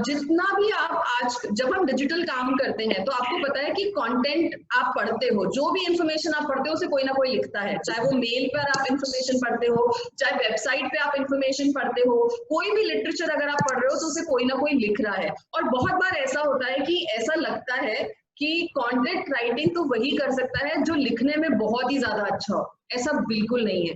जितना भी आप आज जब हम डिजिटल काम करते हैं तो आपको पता है कि कंटेंट आप पढ़ते हो, जो भी इंफॉर्मेशन आप पढ़ते हो उसे कोई ना कोई लिखता है, चाहे वो मेल पर आप इंफॉर्मेशन पढ़ते हो, चाहे वेबसाइट पे आप इंफॉर्मेशन पढ़ते हो, कोई भी लिटरेचर अगर आप पढ़ रहे हो तो उसे कोई ना कोई लिख रहा है। और बहुत बार ऐसा होता है कि ऐसा लगता है कि कंटेंट राइटिंग तो वही कर सकता है जो लिखने में बहुत ही ज्यादा अच्छा हो। ऐसा बिल्कुल नहीं है।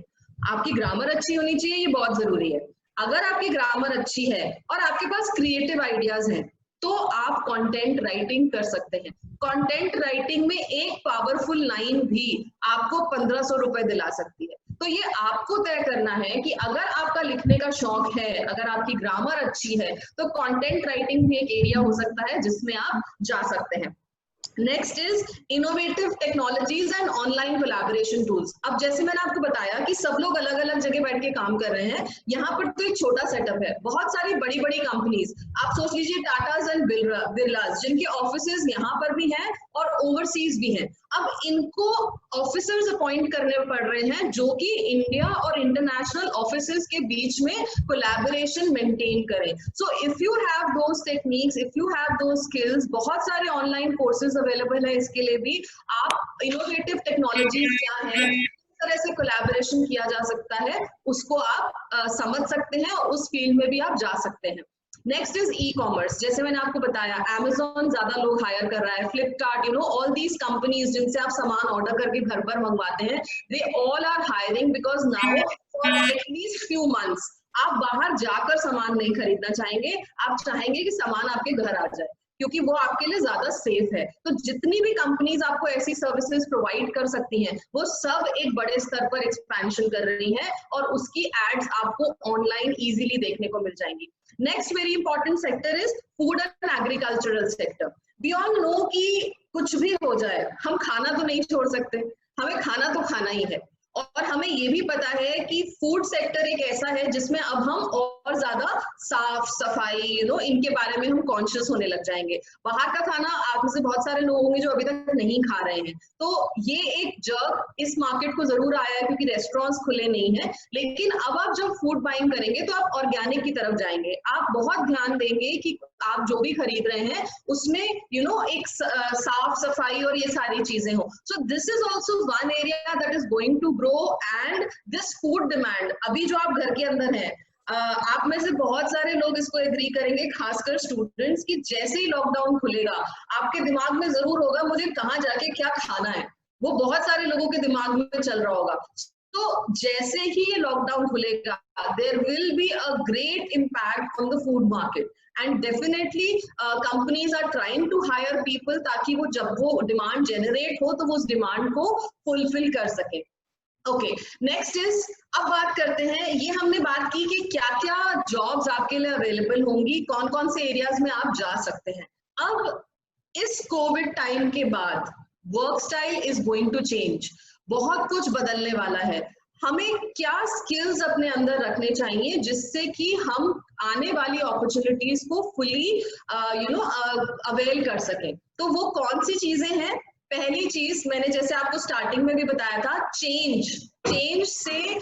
आपकी ग्रामर अच्छी होनी चाहिए, ये बहुत जरूरी है। अगर आपकी ग्रामर अच्छी है और आपके पास क्रिएटिव आइडियाज हैं तो आप कंटेंट राइटिंग कर सकते हैं। कंटेंट राइटिंग में एक पावरफुल लाइन भी आपको 1500 रुपए दिला सकती है। तो ये आपको तय करना है कि अगर आपका लिखने का शौक है, अगर आपकी ग्रामर अच्छी है, तो कंटेंट राइटिंग भी एक एरिया हो सकता है जिसमें आप जा सकते हैं। Next is innovative technologies and online collaboration tools. अब जैसे मैंने आपको बताया कि सब लोग अलग अलग जगह बैठ के काम कर रहे हैं, यहाँ पर तो एक छोटा सेटअप है। बहुत सारी बड़ी बड़ी कंपनीज, आप सोच लीजिए टाटाज एंड बिरलाज, जिनके ऑफिसेज यहाँ पर भी हैं और ओवरसीज भी हैं। अब इनको ऑफिसर्स अपॉइंट करने पड़ रहे हैं जो कि इंडिया और इंटरनेशनल ऑफिसेज के बीच में कोलैबोरेशन मेंटेन करें। सो if you have those techniques, if you have those skills, बहुत सारे ऑनलाइन कोर्सेज अवेलेबल है इसके लिए भी। आप इनोवेटिव टेक्नोलॉजीज क्या है, किस तरह से कोलैबोरेशन किया जा सकता है, उसको आप समझ सकते हैं और उस फील्ड में भी आप जा सकते हैं। Next is e commerce. जैसे मैंने आपको बताया Amazon ज्यादा लोग हायर कर रहा है, फ्लिपकार्ट, ऑल दीज कंपनीज जिनसे आप सामान ऑर्डर करके घर पर मंगवाते हैं, they all are hiring because now for at least few months आप बाहर जाकर सामान नहीं खरीदना चाहेंगे, आप चाहेंगे कि सामान आपके घर आ जाए, क्योंकि वो आपके लिए ज्यादा सेफ है। तो जितनी भी कंपनीज आपको ऐसी सर्विसेज प्रोवाइड कर सकती हैं वो सब एक बड़े स्तर पर एक्सपेंशन कर रही हैं और उसकी एड्स आपको ऑनलाइन इजीली देखने को मिल जाएंगी। Next very important sector is food and agricultural sector. We all know कि कुछ भी हो जाए हम खाना तो नहीं छोड़ सकते, हमें खाना तो खाना ही है। और हमें ये भी पता है कि फूड सेक्टर एक ऐसा है जिसमें अब हम और ज्यादा साफ सफाई इनके बारे में हम कॉन्शियस होने लग जाएंगे। बाहर का खाना आप में से बहुत सारे लोग होंगे जो अभी तक नहीं खा रहे हैं, तो ये एक जर्क इस मार्केट को जरूर आया है क्योंकि रेस्टोरेंट्स खुले नहीं है। लेकिन अब आप जब फूड बाइंग करेंगे तो आप ऑर्गेनिक की तरफ जाएंगे, आप बहुत ध्यान देंगे कि आप जो भी खरीद रहे हैं उसमें एक साफ सफाई और ये सारी चीजें हो। So this is also one area that is going to grow and this food demand. अभी जो आप घर के अंदर हैं, आप में से बहुत सारे लोग इसको एग्री करेंगे, खासकर स्टूडेंट्स, कि जैसे ही लॉकडाउन खुलेगा आपके दिमाग में जरूर होगा मुझे कहाँ जाके क्या खाना है, वो बहुत सारे लोगों के दिमाग में चल रहा होगा। तो जैसे ही ये लॉकडाउन खुलेगा there will be a great impact on the food market and definitely companies are trying to hire people ताकि वो जब वो डिमांड जनरेट हो तो वो उस डिमांड को फुलफिल कर सके। ओके, नेक्स्ट इज, अब बात करते हैं, ये हमने बात की कि क्या क्या जॉब्स आपके लिए अवेलेबल होंगी, कौन कौन से एरियाज में आप जा सकते हैं। अब इस कोविड टाइम के बाद work style is going to change, बहुत कुछ बदलने वाला है। हमें क्या स्किल्स अपने अंदर रखने चाहिए जिससे कि हम आने वाली अपॉर्चुनिटीज को फुली अवेल कर सकें। तो वो कौन सी चीजें हैं? पहली चीज मैंने जैसे आपको स्टार्टिंग में भी बताया था, चेंज से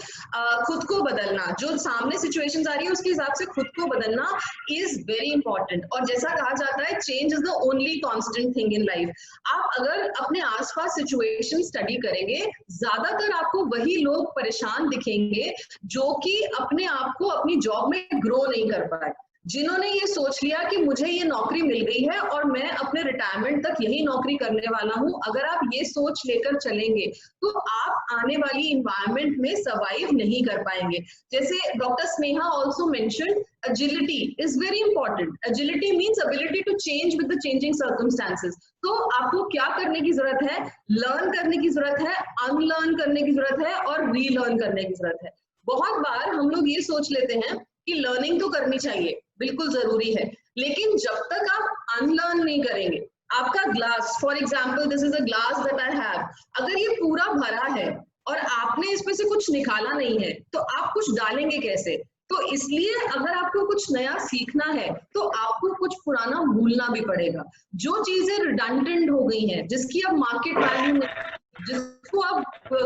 खुद को बदलना, जो सामने सिचुएशंस आ रही है उसके हिसाब से खुद को बदलना इज वेरी इंपॉर्टेंट। और जैसा कहा जाता है change is the only constant thing in life. आप अगर अपने आसपास सिचुएशन स्टडी करेंगे, ज्यादातर आपको वही लोग परेशान दिखेंगे जो कि अपने आप को अपनी जॉब में ग्रो नहीं कर पाए। जिन्होंने ये सोच लिया कि मुझे ये नौकरी मिल गई है और मैं अपने रिटायरमेंट तक यही नौकरी करने वाला हूँ, अगर आप ये सोच लेकर चलेंगे तो आप आने वाली इन्वायरमेंट में सर्वाइव नहीं कर पाएंगे। जैसे doctor Sneha also mentioned, agility is very important. Agility means ability to change with the changing circumstances. तो आपको क्या करने की जरूरत है? लर्न करने की जरूरत है, अनलर्न करने की जरूरत है और रीलर्न करने की जरूरत है। बहुत बार हम लोग ये सोच लेते हैं कि लर्निंग तो करनी चाहिए, बिल्कुल जरूरी है, लेकिन जब तक आप अनलर्न नहीं करेंगे, आपका glass, for example this is a glass that I have, अगर ये पूरा भरा है और आपने इसमें से कुछ निकाला नहीं है तो आप कुछ डालेंगे कैसे? तो इसलिए अगर आपको कुछ नया सीखना है तो आपको कुछ पुराना भूलना भी पड़ेगा। जो चीजें रिडंडेंट हो गई हैं, जिसकी अब मार्केट वैल्यू नहीं, जिसको अब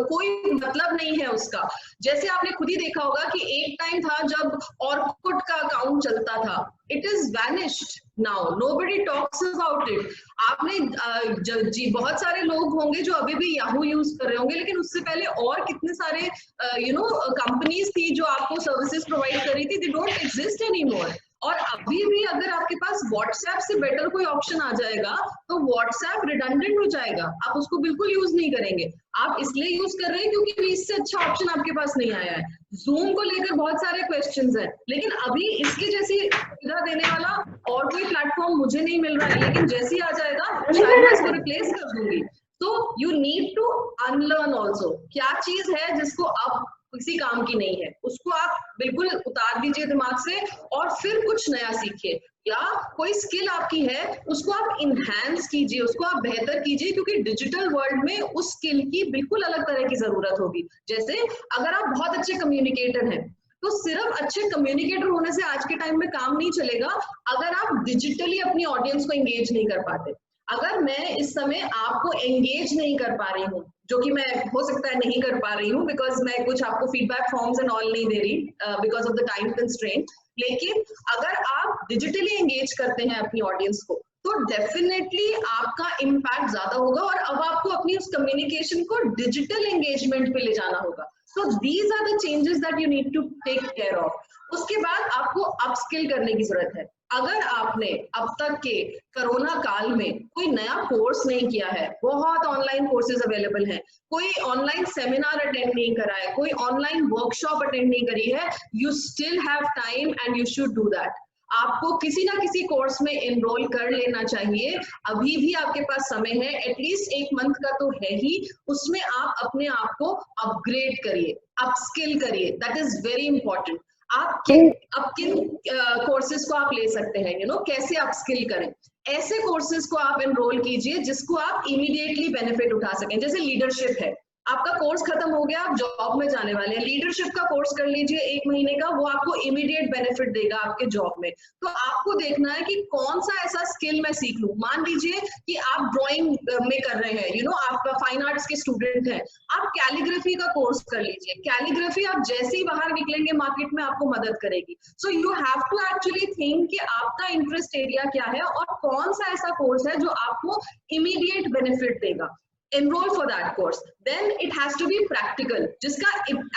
कोई मतलब नहीं है उसका, जैसे आपने खुद ही देखा होगा कि एक टाइम था जब ऑर्कुट का अकाउंट चलता था, it is vanished now, nobody talks about it. आपने जी बहुत सारे लोग होंगे जो अभी भी याहू यूज कर रहे होंगे, लेकिन उससे पहले और कितने सारे कंपनीज थी जो आपको सर्विसेज प्रोवाइड कर रही थी, दे डोंट एग्जिस्ट एनीमोर। और अभी भी अगर आपके पास व्हाट्सएप से बेटर कोई ऑप्शन आ जाएगा तो व्हाट्सएप रिडंडेंट हो जाएगा, आप उसको बिल्कुल यूज नहीं करेंगे। आप इसलिए यूज कर रहे हैं क्योंकि इससे अच्छा ऑप्शन आपके पास नहीं आया है। जूम को लेकर बहुत सारे क्वेश्चंस हैं, लेकिन अभी इसके जैसी सुविधा देने वाला और कोई प्लेटफॉर्म मुझे नहीं मिल रहा है, लेकिन जैसे ही आ जाएगा शायद मैं इसको रिप्लेस कर दूंगी। तो you need to unlearn also. क्या चीज है जिसको आप किसी काम की नहीं है, उसको आप बिल्कुल उतार दीजिए दिमाग से और फिर कुछ नया सीखिए। या कोई स्किल आपकी है उसको आप इनहैंस कीजिए, उसको आप बेहतर कीजिए, क्योंकि डिजिटल वर्ल्ड में उस स्किल की बिल्कुल अलग तरह की जरूरत होगी। जैसे अगर आप बहुत अच्छे कम्युनिकेटर हैं तो सिर्फ अच्छे कम्युनिकेटर होने से आज के टाइम में काम नहीं चलेगा अगर आप डिजिटली अपनी ऑडियंस को एंगेज नहीं कर पाते। अगर मैं इस समय आपको एंगेज नहीं कर पा रही हूँ, जो कि मैं हो सकता है नहीं कर पा रही हूँ बिकॉज मैं कुछ आपको फीडबैक फॉर्म्स एंड ऑल नहीं दे रही because of the time constraint, लेकिन अगर आप डिजिटली एंगेज करते हैं अपनी ऑडियंस को तो डेफिनेटली आपका इम्पैक्ट ज्यादा होगा और अब आपको अपनी उस कम्युनिकेशन को डिजिटल एंगेजमेंट पे ले जाना होगा। So these are the changes that you need to take care of. उसके बाद आपको अपस्किल करने की जरूरत है। अगर आपने अब तक के कोरोना काल में कोई नया कोर्स नहीं किया है, बहुत ऑनलाइन कोर्सेज अवेलेबल हैं, कोई ऑनलाइन सेमिनार अटेंड नहीं करा है, कोई ऑनलाइन वर्कशॉप अटेंड नहीं करी है, you still have time and you should do that. आपको किसी ना किसी कोर्स में एनरोल कर लेना चाहिए, अभी भी आपके पास समय है, एटलीस्ट 1 मंथ का तो है ही, उसमें आप अपने आप को अपग्रेड करिए, अपस्किल करिए, दैट इज वेरी इंपॉर्टेंट। आप किन कोर्सेज को आप ले सकते हैं, कैसे अपस्किल करें, ऐसे कोर्सेज को आप एनरोल कीजिए जिसको आप इमीडिएटली बेनिफिट उठा सकें। जैसे लीडरशिप है, आपका कोर्स खत्म हो गया, आप जॉब में जाने वाले हैं, लीडरशिप का कोर्स कर लीजिए 1 महीने का, वो आपको इमीडिएट बेनिफिट देगा आपके जॉब में। तो आपको देखना है कि कौन सा ऐसा स्किल मैं सीख लूं। मान लीजिए कि आप ड्राइंग में कर रहे हैं, आप फाइन आर्ट्स के स्टूडेंट हैं, आप कैलीग्राफी का कोर्स कर लीजिए। कैलीग्राफी आप जैसे ही बाहर निकलेंगे मार्केट में आपको मदद करेगी। So you have to actually think कि आपका इंटरेस्ट एरिया क्या है और कौन सा ऐसा कोर्स है जो आपको इमीडिएट बेनिफिट देगा। Enroll for that course. Then it has to be practical, जिसका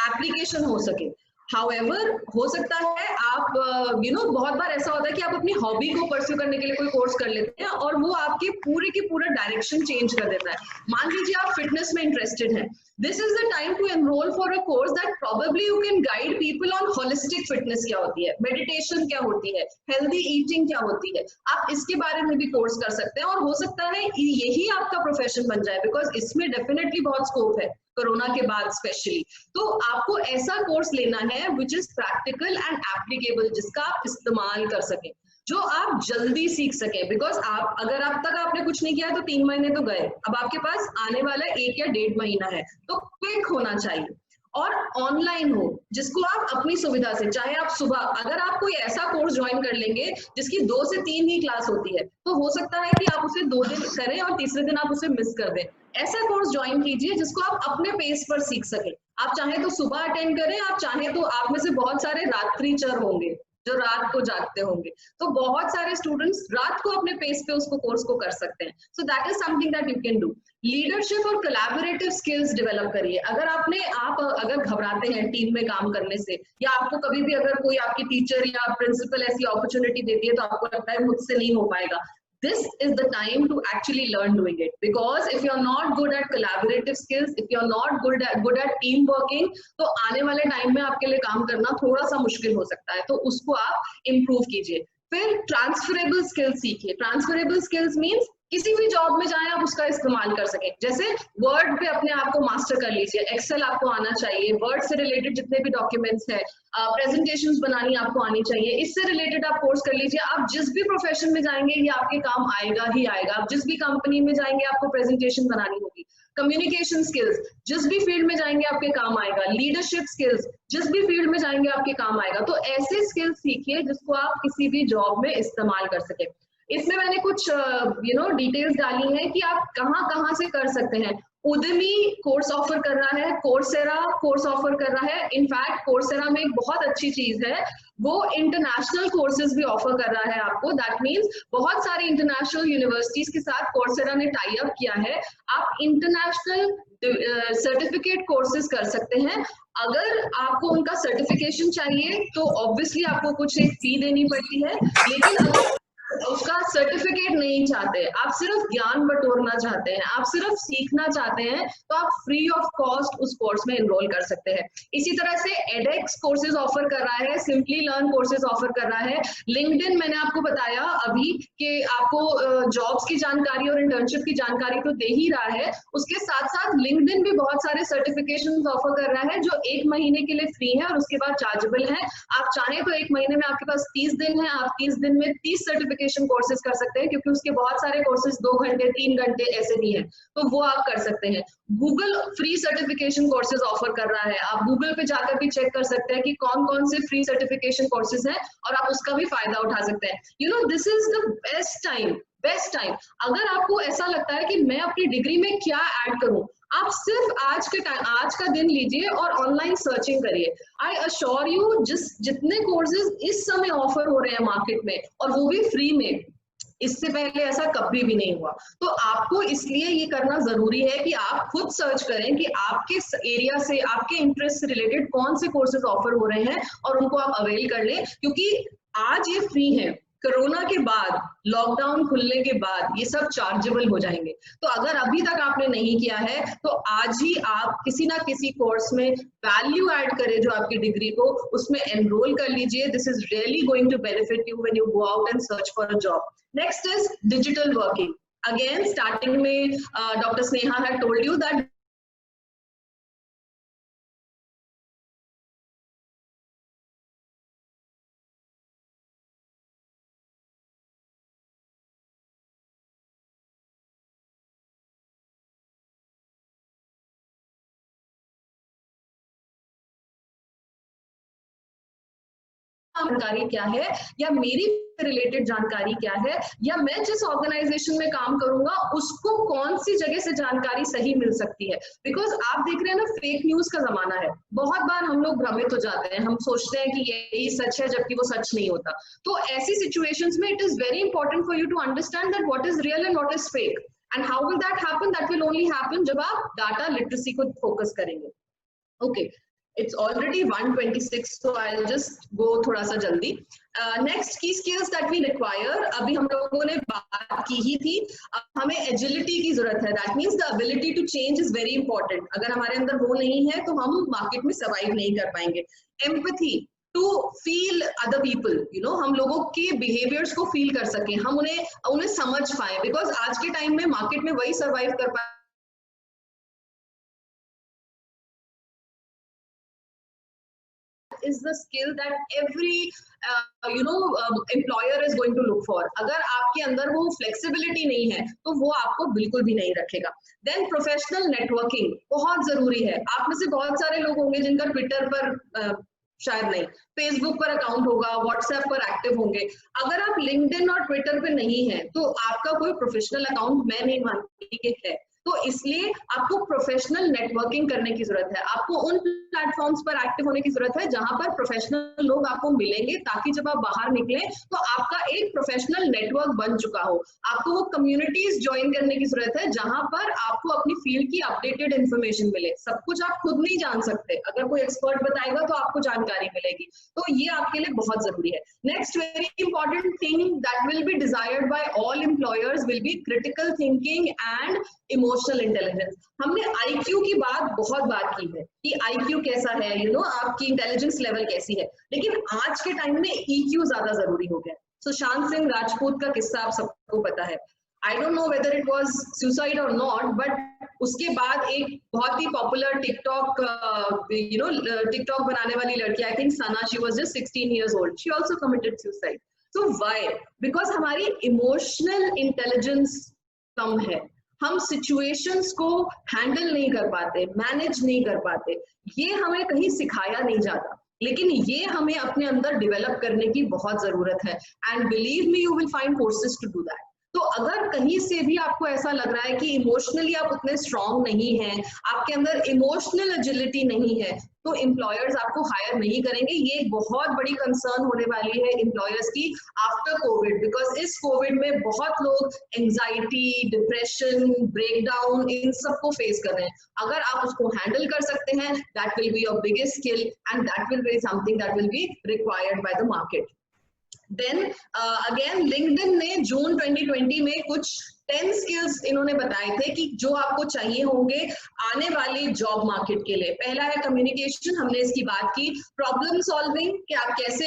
application हो सके। However, हो सकता है आप बहुत बार ऐसा होता है कि आप अपनी हॉबी को परस्यू करने के लिए कोई कोर्स कर लेते हैं और वो आपके पूरे की पूरा डायरेक्शन चेंज कर देता है। मान लीजिए आप फिटनेस में इंटरेस्टेड हैं, this is the time to enroll for a course that probably you can guide people on holistic fitness क्या होती है, meditation क्या होती है, healthy eating क्या होती है, आप इसके बारे में भी कोर्स कर सकते हैं और हो सकता है यही आपका प्रोफेशन बन जाए, बिकॉज इसमें डेफिनेटली बहुत स्कोप है कोरोना के बाद स्पेशली। तो आपको ऐसा कोर्स लेना है which is practical and applicable, जिसका आप इस्तेमाल कर सकें, जो आप जल्दी सीख सकें। बिकॉज आप अगर अब तक आपने कुछ नहीं किया तो 3 महीने तो गए, अब आपके पास आने वाला 1 या 1.5 महीना है, तो क्विक होना चाहिए और ऑनलाइन हो, जिसको आप अपनी सुविधा से, चाहे आप सुबह, अगर आप कोई ऐसा कोर्स ज्वाइन कर लेंगे जिसकी 2 से 3 ही क्लास होती है तो हो सकता है कि आप उसे 2 दिन करें और तीसरे दिन आप उसे मिस कर दें। ऐसा कोर्स ज्वाइन कीजिए जिसको आप अपने पेस पर सीख सकें। आप चाहे तो सुबह अटेंड करें, आप चाहे तो आप में से बहुत सारे रात्रिचर होंगे, जो रात को जागते होंगे। तो बहुत सारे स्टूडेंट्स रात को अपने पेस पे उसको कोर्स को कर सकते हैं। So that is something that you can do. Leadership और कोलैबोरेटिव स्किल्स डेवलप करिए। अगर आप अगर घबराते हैं टीम में काम करने से, या आपको कभी भी अगर कोई आपकी टीचर या प्रिंसिपल ऐसी अपॉर्चुनिटी देती है तो आपको लगता है मुझसे नहीं हो पाएगा, this is the time to actually learn doing it, because if you're not good at collaborative skills, if you're not good at team working, तो आने वाले टाइम में आपके लिए काम करना थोड़ा सा मुश्किल हो सकता है। तो उसको आप इम्प्रूव कीजिए। फिर ट्रांसफरेबल स्किल्स सीखिए। ट्रांसफरेबल स्किल्स मीन्स किसी भी जॉब में जाएं आप उसका इस्तेमाल कर सकें। जैसे वर्ड पे अपने आप को मास्टर कर लीजिए, एक्सेल आपको आना चाहिए, वर्ड से रिलेटेड जितने भी डॉक्यूमेंट्स है, प्रेजेंटेशंस बनानी आपको आनी चाहिए, इससे रिलेटेड आप कोर्स कर लीजिए। आप जिस भी प्रोफेशन में जाएंगे ये आपके काम आएगा ही आएगा। आप जिस भी कंपनी में जाएंगे आपको प्रेजेंटेशन बनानी होगी। कम्युनिकेशन स्किल्स जिस भी फील्ड में जाएंगे आपके काम आएगा। लीडरशिप स्किल्स जिस भी फील्ड में जाएंगे आपके काम आएगा। तो ऐसे स्किल्स सीखिए जिसको आप किसी भी जॉब में इस्तेमाल कर सके। इसमें मैंने कुछ डिटेल्स डाली है कि आप कहाँ से कर सकते हैं। उद्यमी कोर्स ऑफर कर रहा है, कोर्सेरा कोर्स ऑफर कर रहा है। इनफैक्ट कोर्सेरा में एक बहुत अच्छी चीज है, वो इंटरनेशनल कोर्सेज भी ऑफर कर रहा है आपको। दैट मीन्स बहुत सारी इंटरनेशनल यूनिवर्सिटीज के साथ कोर्सेरा ने टाई अप किया है। आप इंटरनेशनल सर्टिफिकेट कोर्सेज कर सकते हैं। अगर आपको उनका सर्टिफिकेशन चाहिए तो ऑब्वियसली आपको कुछ एक फी देनी पड़ती है, लेकिन अगर उसका सर्टिफिकेट नहीं चाहते, आप सिर्फ ज्ञान बटोरना चाहते हैं, आप सिर्फ सीखना चाहते हैं, तो आप फ्री ऑफ कॉस्ट उस कोर्स में एनरोल कर सकते हैं। इसी तरह से एडेक्स कोर्सेज ऑफर कर रहा है, सिंपली लर्न कोर्सेज ऑफर कर रहा है। लिंक्डइन मैंने आपको बताया अभी कि आपको जॉब्स की जानकारी और इंटर्नशिप की जानकारी तो दे ही रहा है, उसके साथ साथ लिंक्डइन भी बहुत सारे सर्टिफिकेशन ऑफर कर रहा है जो 1 महीने के लिए फ्री है और उसके बाद चार्जेबल है। आप चाहें तो 1 महीने में आपके पास 30 दिन है, आप 30 दिन में 30 सर्टिफिकेशन कोर्सेज कर सकते हैं, क्योंकि उसके बहुत सारे कोर्सेज 2 घंटे 3 घंटे ऐसे भी हैं, तो वो आप कर सकते हैं। Google free certification courses offer कर रहा है। आप गूगल पे जाकर भी चेक कर सकते हैं कि कौन कौन से फ्री सर्टिफिकेशन कोर्सेज हैं और आप उसका भी फायदा उठा सकते हैं। You know, this is the best time. अगर आपको ऐसा लगता है कि मैं अपनी डिग्री में क्या ऐड करूं, आप सिर्फ आज का दिन लीजिए और ऑनलाइन सर्चिंग करिए। आई अश्योर यू, जितने कोर्सेज इस समय ऑफर हो रहे हैं मार्केट में, और वो भी फ्री में, इससे पहले ऐसा कभी भी नहीं हुआ। तो आपको इसलिए ये करना जरूरी है कि आप खुद सर्च करें कि आपके एरिया से, आपके इंटरेस्ट से रिलेटेड कौन से कोर्सेज ऑफर हो रहे हैं और उनको आप अवेल कर लें, क्योंकि आज ये फ्री है। कोरोना के बाद, लॉकडाउन खुलने के बाद ये सब चार्जेबल हो जाएंगे। तो अगर अभी तक आपने नहीं किया है तो आज ही आप किसी ना किसी कोर्स में वैल्यू ऐड करें जो आपकी डिग्री को, उसमें एनरोल कर लीजिए। This is really going to benefit you when you go out and search for a job. Next is digital working. Again starting में doctor Sneha had told you that जानकारी क्या है, या मेरी रिलेटेड जानकारी क्या है, या मैं जिस ऑर्गेनाइजेशन में काम करूंगा उसको कौन सी जगह से जानकारी सही मिल सकती है। बिकॉज आप देख रहे हैं ना, फेक न्यूज का जमाना है। बहुत बार हम लोग भ्रमित हो जाते हैं, हम सोचते हैं कि यही सच है जबकि वो सच नहीं होता। तो ऐसी सिचुएशंस में it is very important for you to understand that what is real and what is fake, and how will that happen. That will only happen जब आप डाटा लिटरेसी को फोकस करेंगे। Okay, it's already 1:26, so I'll just go थोड़ा सा जल्दी। Next key skills that we require, अभी हम लोगों ने बात की ही थी, हमें agility की जरूरत है। That means the ability to change is very important। अगर हमारे अंदर वो नहीं है तो हम मार्केट में सर्वाइव नहीं कर पाएंगे। Empathy, to feel other people, you know, हम लोगों के behaviors को feel कर सकें, हम उन्हें समझ पाए, because आज के टाइम में मार्केट में वही सर्वाइव कर पाए is the skill that every employer is going to look for। अगर आपके अंदर वो flexibility नहीं है तो वो आपको बिल्कुल भी नहीं रखेगा। Then professional networking बहुत जरूरी है। आप में से बहुत सारे लोग होंगे जिनका ट्विटर पर शायद नहीं, फेसबुक पर अकाउंट होगा, व्हाट्सएप पर एक्टिव होंगे। अगर आप लिंक्डइन और ट्विटर पे नहीं है तो आपका कोई प्रोफेशनल अकाउंट मैं नहीं मानती कि है। तो इसलिए आपको प्रोफेशनल नेटवर्किंग करने की जरूरत है, आपको उन प्लेटफॉर्म्स पर एक्टिव होने की जरूरत है जहां पर प्रोफेशनल लोग आपको मिलेंगे, ताकि जब आप बाहर निकले तो आपका एक प्रोफेशनल नेटवर्क बन चुका हो। आपको वो कम्युनिटीज ज्वाइन करने की जरूरत है जहां पर आपको अपनी फील्ड की अपडेटेड इन्फॉर्मेशन मिले। सब कुछ आप खुद नहीं जान सकते, अगर कोई एक्सपर्ट बताएगा तो आपको जानकारी मिलेगी, तो ये आपके लिए बहुत जरूरी है। Next very important thing that will be desired by all employers will be critical thinking and emotional intelligence. हमने आईक्यू की बात बहुत बार की है कि आईक्यू कैसा है, आपकी इंटेलिजेंस लेवल कैसी है, लेकिन आज के टाइम में ईक्यू ज्यादा जरूरी हो गया है। सुशांत सिंह राजपूत का किस्सा आप सबको पता है। I don't know whether it was suicide और नॉट, बट उसके बाद एक बहुत ही पॉपुलर टिकटॉक टिकटॉक बनाने वाली लड़की, I think Sana, she was just 16 years old, she also committed suicide. So why? Because हमारी इमोशनल इंटेलिजेंस कम है, हम सिचुएशंस को हैंडल नहीं कर पाते, मैनेज नहीं कर पाते। ये हमें कहीं सिखाया नहीं जाता, लेकिन ये हमें अपने अंदर डेवलप करने की बहुत जरूरत है। And believe me, you will find courses to do that. तो अगर कहीं से भी आपको ऐसा लग रहा है कि इमोशनली आप उतने स्ट्रांग नहीं हैं, आपके अंदर इमोशनल एजिलिटी नहीं है, तो एम्प्लॉयर्स आपको हायर नहीं करेंगे। ये एक बहुत बड़ी कंसर्न होने वाली है एम्प्लॉयर्स की आफ्टर कोविड, बिकॉज इस कोविड में बहुत लोग एंजाइटी, डिप्रेशन, ब्रेकडाउन, इन सबको फेस कर रहे हैं। अगर आप उसको हैंडल कर सकते हैं, that will be your biggest skill and that will be something that will be required by the market. Then again LinkedIn ने जून 2020 में कुछ 10 स्किल्स इन्होंने बताए थे कि जो आपको चाहिए होंगे आने वाली जॉब मार्केट के लिए। पहला है कम्युनिकेशन, हमने इसकी बात की। प्रॉब्लम सॉल्विंग, कि आप कैसे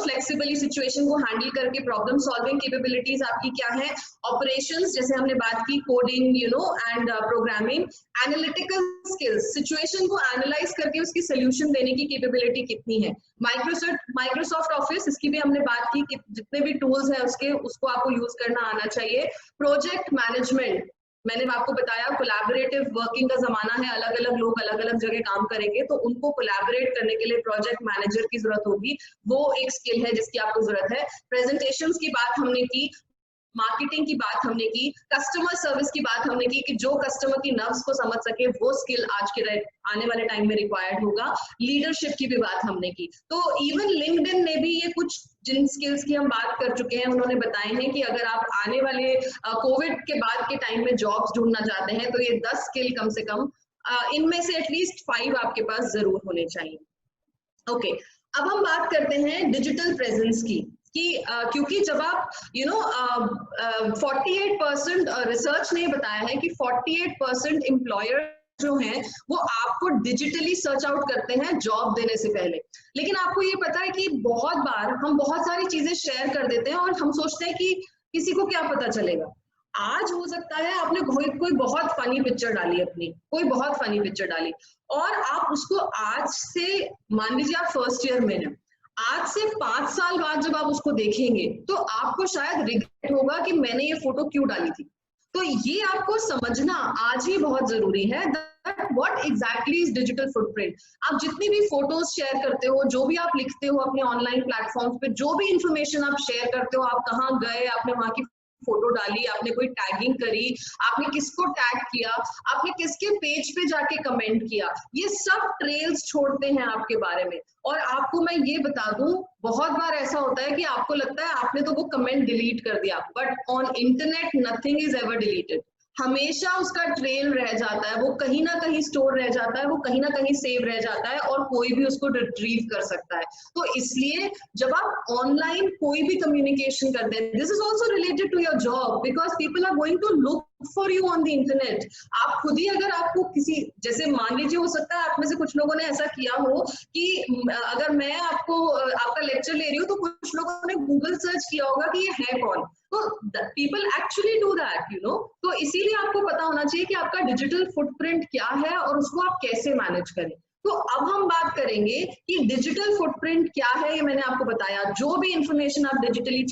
फ्लेक्सिबली सिचुएशन को हैंडल करके प्रॉब्लम सॉल्विंग कैपेबिलिटीज आपकी क्या है। ऑपरेशंस, जैसे हमने बात की, coding and programming. Analytical skills, situation को एनालाइज करके उसकी सोल्यूशन देने की कैपेबिलिटी कितनी है। माइक्रोसॉफ्ट ऑफिस, इसकी भी हमने बात की कि जितने भी टूल्स हैं उसको आपको यूज करना आना चाहिए। प्रोजेक्ट मैनेजमेंट, मैंने आपको बताया कोलैबोरेटिव वर्किंग का जमाना है, अलग अलग लोग अलग अलग जगह काम करेंगे, तो उनको कोलैबोरेट करने के लिए प्रोजेक्ट मैनेजर की जरूरत होगी, वो एक स्किल है जिसकी आपको जरूरत है। प्रेजेंटेशंस की बात हमने की, मार्केटिंग की बात हमने की, कस्टमर सर्विस की बात हमने की कि जो कस्टमर की नर्व्स को समझ सके, वो स्किल आज के आने वाले टाइम में रिक्वायर्ड होगा। लीडरशिप की भी बात हमने की। तो इवन लिंक्डइन ने भी ये कुछ जिन स्किल्स की हम बात कर चुके हैं, उन्होंने बताए हैं कि अगर आप आने वाले कोविड के बाद के टाइम में जॉब्स ढूंढना चाहते हैं, तो ये 10 स्किल कम से कम इनमें से एटलीस्ट 5 आपके पास जरूर होने चाहिए। ओके, अब हम बात करते हैं डिजिटल प्रेजेंस की, कि क्योंकि जब आप 48% रिसर्च ने बताया है कि 48% एम्प्लॉयर जो हैं वो आपको डिजिटली सर्च आउट करते हैं जॉब देने से पहले। लेकिन आपको ये पता है कि बहुत बार हम बहुत सारी चीजें शेयर कर देते हैं और हम सोचते हैं कि किसी को क्या पता चलेगा। आज हो सकता है आपने कोई बहुत फनी पिक्चर डाली, अपनी कोई बहुत फनी पिक्चर डाली, और आप उसको आज से, मान लीजिए आप फर्स्ट ईयर में हैं, आज से 5 साल बाद जब आप उसको देखेंगे तो आपको शायद रिग्रेट होगा कि मैंने ये फोटो क्यों डाली थी। तो ये आपको समझना आज ही बहुत जरूरी है that what exactly is digital footprint. आप जितनी भी फोटोज शेयर करते हो, जो भी आप लिखते हो अपने ऑनलाइन प्लेटफॉर्म्स पे, जो भी इंफॉर्मेशन आप शेयर करते हो, आप कहाँ गए, आपने वहां की फोटो डाली, आपने कोई टैगिंग करी, आपने किसको टैग किया, आपने किसके पेज पे जाके कमेंट किया, ये सब ट्रेल्स छोड़ते हैं आपके बारे में। और आपको मैं ये बता दूं, बहुत बार ऐसा होता है कि आपको लगता है आपने तो वो कमेंट डिलीट कर दिया, but on internet nothing is ever deleted. हमेशा उसका ट्रेल रह जाता है, वो कहीं ना कहीं स्टोर रह जाता है, वो कहीं ना कहीं सेव रह जाता है और कोई भी उसको रिट्रीव कर सकता है। तो इसलिए जब आप ऑनलाइन कोई भी कम्युनिकेशन करते हैं, this is also related to your job, because people are going to look for you on the internet. आप खुद ही अगर आपको किसी, जैसे मान लीजिए हो सकता है आप में से कुछ लोगों ने ऐसा किया हो कि अगर मैं आपका लेक्चर ले रही हूँ तो कुछ लोगों ने गूगल सर्च किया होगा कि ये है कौन। तो पीपल एक्चुअली डू दैट, तो इसीलिए आपको पता होना चाहिए कि आपका डिजिटल फुटप्रिंट क्या है और उसको आप कैसे मैनेज करें। तो अब हम बात करेंगे कि डिजिटल फुटप्रिंट क्या है। ये मैंने आपको बताया, जो भी इंफॉर्मेशन आप डिजिटली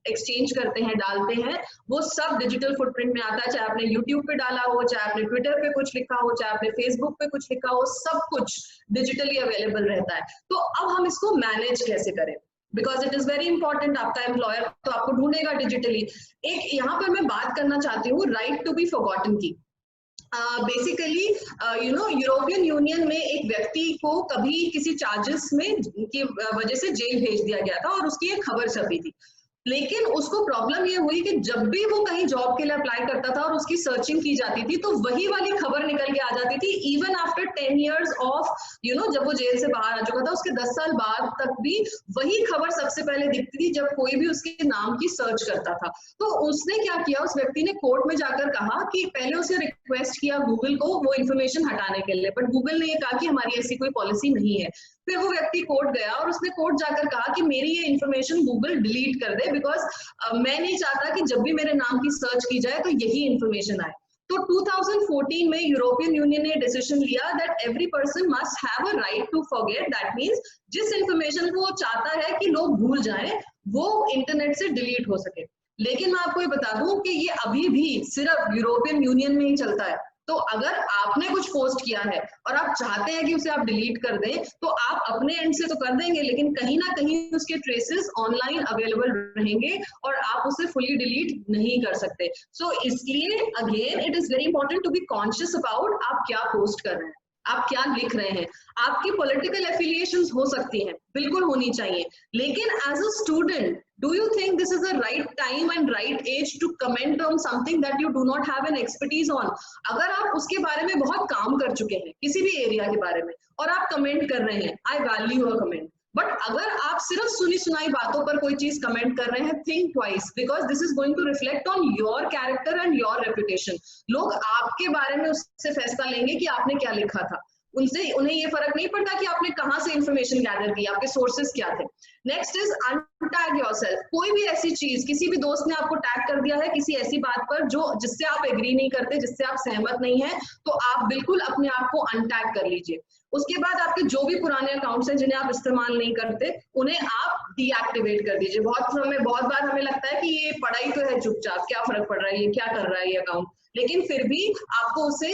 एक्सचेंज करते हैं, डालते हैं, वो सब डिजिटल फुटप्रिंट में आता है। चाहे आपने यूट्यूब पे डाला हो, चाहे आपने ट्विटर पे कुछ लिखा हो, चाहे आपने फेसबुक पे कुछ लिखा हो, सब कुछ डिजिटली अवेलेबल रहता है। तो अब हम इसको मैनेज कैसे करें, because it is very important. आपका एम्प्लॉयर तो आपको ढूंढेगा डिजिटली। एक यहाँ पर मैं बात करना चाहती हूँ राइट टू बी फॉरगॉटन की। बेसिकली यूरोपियन यूनियन में एक व्यक्ति को कभी किसी चार्जेस में की वजह से जेल भेज दिया गया था और उसकी एक खबर छपी थी। लेकिन उसको प्रॉब्लम ये हुई कि जब भी वो कहीं जॉब के लिए अप्लाई करता था और उसकी सर्चिंग की जाती थी तो वही वाली खबर निकल के आ जाती थी, इवन आफ्टर 10 years ऑफ जब वो जेल से बाहर आ चुका था उसके 10 साल बाद तक भी वही खबर सबसे पहले दिखती थी जब कोई भी उसके नाम की सर्च करता था। तो उसने क्या किया, उस व्यक्ति ने कोर्ट में जाकर कहा कि पहले उसे रिक्वेस्ट किया गूगल को वो इन्फॉर्मेशन हटाने के लिए, बट गूगल ने ये कहा कि हमारी ऐसी कोई पॉलिसी नहीं है। फिर वो व्यक्ति कोर्ट गया और उसने कोर्ट जाकर कहा कि मेरी ये इन्फॉर्मेशन गूगल डिलीट कर दे, बिकॉज मैं नहीं चाहता कि जब भी मेरे नाम की सर्च की जाए तो यही इन्फॉर्मेशन आए। तो 2014 में यूरोपियन यूनियन ने डिसीजन लिया that every person must have a right to forget, that means जिस इन्फॉर्मेशन को वो चाहता है कि लोग भूल जाएं वो इंटरनेट से डिलीट हो सके। लेकिन मैं आपको ये बता दूं कि ये अभी भी सिर्फ यूरोपियन यूनियन में ही चलता है। तो अगर आपने कुछ पोस्ट किया है और आप चाहते हैं कि उसे आप डिलीट कर दें तो आप अपने एंड से तो कर देंगे, लेकिन कहीं ना कहीं उसके ट्रेसेस ऑनलाइन अवेलेबल रहेंगे और आप उसे फुली डिलीट नहीं कर सकते। सो इसलिए again it is very important to be conscious about आप क्या पोस्ट कर रहे हैं, आप क्या लिख रहे हैं। आपकी पॉलिटिकल एफिलिएशंस हो सकती हैं, बिल्कुल होनी चाहिए, लेकिन as a student do you think this is a right time and right age to comment on something that you do not have an expertise on? अगर आप उसके बारे में बहुत काम कर चुके हैं किसी भी एरिया के बारे में और आप कमेंट कर रहे हैं, I value your comment, but अगर आप सिर्फ सुनी सुनाई बातों पर कोई चीज कमेंट कर रहे हैं, think twice, because this is going to reflect on your character and your reputation. लोग आपके बारे में उससे फैसला लेंगे कि आपने क्या लिखा था, उन्हें ये फर्क नहीं पड़ता कि आपने कहाँ से इंफॉर्मेशन गैदर की, आपके सोर्सेस क्या थे। Next is untag yourself. कोई भी ऐसी चीज, किसी भी दोस्त ने आपको टैग कर दिया है किसी ऐसी बात पर जो जिससे आप एग्री नहीं करते, जिससे आप सहमत नहीं है, तो आप बिल्कुल अपने आप को अनटैग कर लीजिए। उसके बाद आपके जो भी पुराने अकाउंट्स हैं जिन्हें आप इस्तेमाल नहीं करते उन्हें आप डीएक्टिवेट कर दीजिए। बहुत बार हमें लगता है कि ये पढ़ाई तो है चुपचाप, क्या फर्क पड़ रहा है, ये क्या कर रहा है ये अकाउंट, लेकिन फिर भी आपको उसे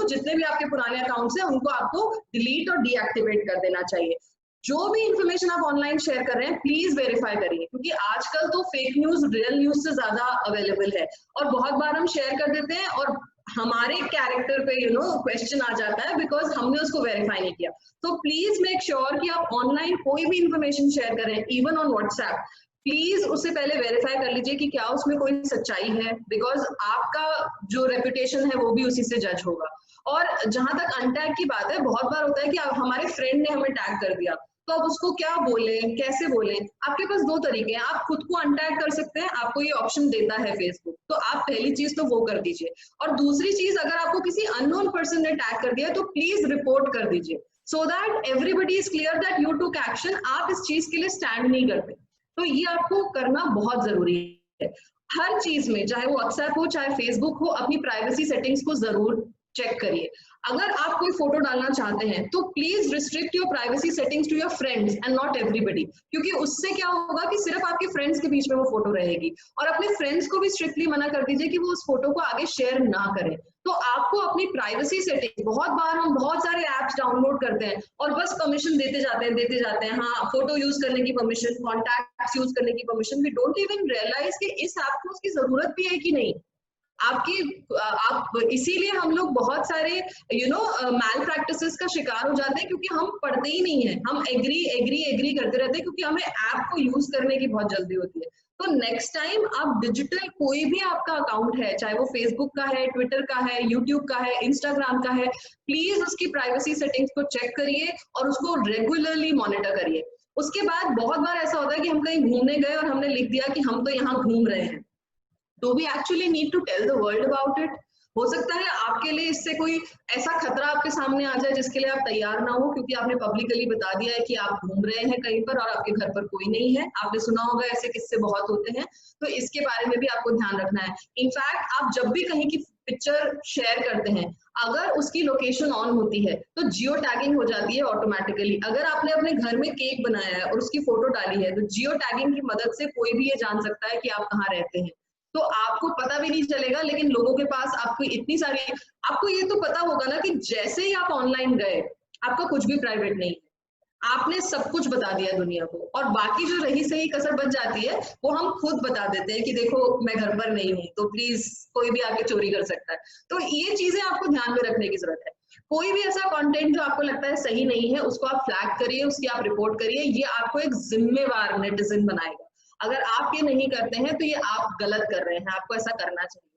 जितने भी आपके पुराने अकाउंट्स हैं उनको आपको डिलीट और डीएक्टिवेट कर देना चाहिए। जो भी इंफॉर्मेशन आप ऑनलाइन शेयर कर रहे हैं प्लीज वेरीफाई करिए, क्योंकि आजकल तो फेक न्यूज रियल न्यूज से ज्यादा अवेलेबल है और बहुत बार हम शेयर कर देते हैं और हमारे कैरेक्टर पे क्वेश्चन आ जाता है बिकॉज हमने उसको वेरीफाई नहीं किया। तो प्लीज मेक श्योर कि आप ऑनलाइन कोई भी इंफॉर्मेशन शेयर करें, इवन ऑन व्हाट्सएप, प्लीज उससे पहले वेरीफाई कर लीजिए कि क्या उसमें कोई सच्चाई है, बिकॉज आपका जो रेपुटेशन है वो भी उसी से जज होगा। और जहां तक अनटैग की बात है, बहुत बार होता है कि हमारे फ्रेंड ने हमें टैग कर दिया, तो अब उसको क्या बोले, कैसे बोले? आपके पास दो तरीके हैं, आप खुद को अनटैग कर सकते हैं, आपको ये ऑप्शन देता है फेसबुक, तो आप पहली चीज तो वो कर दीजिए। और दूसरी चीज, अगर आपको किसी अननोन पर्सन ने टैग कर दिया तो प्लीज रिपोर्ट कर दीजिए, so that everybody is clear that you took action. आप इस चीज के लिए स्टैंड नहीं करते, तो ये आपको करना बहुत जरूरी है। हर चीज में, चाहे वो व्हाट्सएप हो चाहे फेसबुक हो, अपनी प्राइवेसी सेटिंग्स को जरूर चेक करिए। अगर आप कोई फोटो डालना चाहते हैं तो please restrict your privacy settings to your friends and not everybody, क्योंकि उससे क्या होगा कि सिर्फ आपके फ्रेंड्स के बीच में वो फोटो रहेगी। और अपने फ्रेंड्स को भी स्ट्रिक्टली मना कर दीजिए कि वो उस फोटो को आगे शेयर ना करें। तो आपको अपनी प्राइवेसी सेटिंग, बहुत बार हम बहुत सारे ऐप्स डाउनलोड करते हैं और बस परमिशन देते जाते हैं, हाँ फोटो यूज करने की परमिशन, कॉन्टैक्ट्स यूज करने की permission, we don't even realize कि इस ऐप को उसकी जरूरत भी है कि नहीं। आप इसीलिए हम लोग बहुत सारे मैल प्रैक्टिसेस का शिकार हो जाते हैं, क्योंकि हम पढ़ते ही नहीं है, हम एग्री करते रहते हैं, क्योंकि हमें ऐप को यूज करने की बहुत जल्दी होती है। तो नेक्स्ट टाइम आप डिजिटल कोई भी आपका अकाउंट है, चाहे वो फेसबुक का है, ट्विटर का है, यूट्यूब का है, इंस्टाग्राम का है, प्लीज उसकी प्राइवेसी सेटिंग्स को चेक करिए और उसको रेगुलरली मॉनिटर करिए। उसके बाद बहुत बार ऐसा होता है कि हम कहीं घूमने गए और हमने लिख दिया कि हम तो यहाँ घूम रहे हैं, तो we actually need to tell the world about it। हो सकता है आपके लिए इससे कोई ऐसा खतरा आपके सामने आ जाए जिसके लिए आप तैयार ना हो, क्योंकि आपने पब्लिकली बता दिया है कि आप घूम रहे हैं कहीं पर और आपके घर पर कोई नहीं है। आपने सुना होगा, ऐसे किस्से बहुत होते हैं, तो इसके बारे में भी आपको ध्यान रखना है। इनफैक्ट आप जब भी कहीं की पिक्चर शेयर करते हैं, अगर उसकी लोकेशन ऑन होती है तो जियो टैगिंग हो जाती है ऑटोमेटिकली। अगर आपने अपने घर में केक बनाया है और उसकी फोटो डाली है, तो जियो टैगिंग की मदद से कोई भी ये जान सकता है कि आप कहाँ रहते हैं। तो आपको पता भी नहीं चलेगा, लेकिन लोगों के पास आपको इतनी सारी, आपको ये तो पता होगा ना कि जैसे ही आप ऑनलाइन गए आपका कुछ भी प्राइवेट नहीं है, आपने सब कुछ बता दिया दुनिया को, और बाकी जो रही सही कसर बच जाती है वो हम खुद बता देते हैं कि देखो मैं घर पर नहीं हूँ तो प्लीज कोई भी आके चोरी कर सकता है। तो ये चीजें आपको ध्यान में रखने की जरूरत है। कोई भी ऐसा कंटेंट जो आपको लगता है सही नहीं है उसको आप फ्लैग करिए, उसकी आप रिपोर्ट करिए। ये आपको एक जिम्मेवार नेटिजन बनाएगा। अगर आप ये नहीं करते हैं तो ये आप गलत कर रहे हैं, आपको ऐसा करना चाहिए।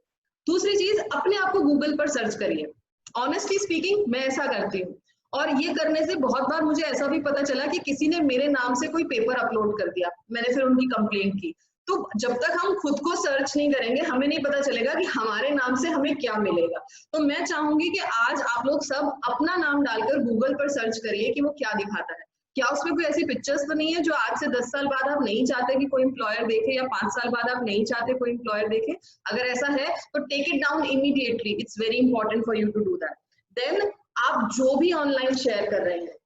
दूसरी चीज, अपने आप को गूगल पर सर्च करिए। ऑनेस्टली स्पीकिंग मैं ऐसा करती हूँ, और ये करने से बहुत बार मुझे ऐसा भी पता चला कि किसी ने मेरे नाम से कोई पेपर अपलोड कर दिया, मैंने फिर उनकी कंप्लेंट की। तो जब तक हम खुद को सर्च नहीं करेंगे हमें नहीं पता चलेगा कि हमारे नाम से हमें क्या मिलेगा। तो मैं चाहूंगी कि आज आप लोग सब अपना नाम डालकर गूगल पर सर्च करिए कि वो क्या दिखाता है। क्या उसमें कोई ऐसी पिक्चर्स तो नहीं है जो आज से 10 साल बाद आप नहीं चाहते कि कोई एम्प्लॉयर देखे, या 5 साल बाद आप नहीं चाहते कोई एम्प्लॉयर देखे? अगर ऐसा है तो take it down immediately, it's very important for you to do that. Then आप जो भी ऑनलाइन शेयर कर रहे हैं,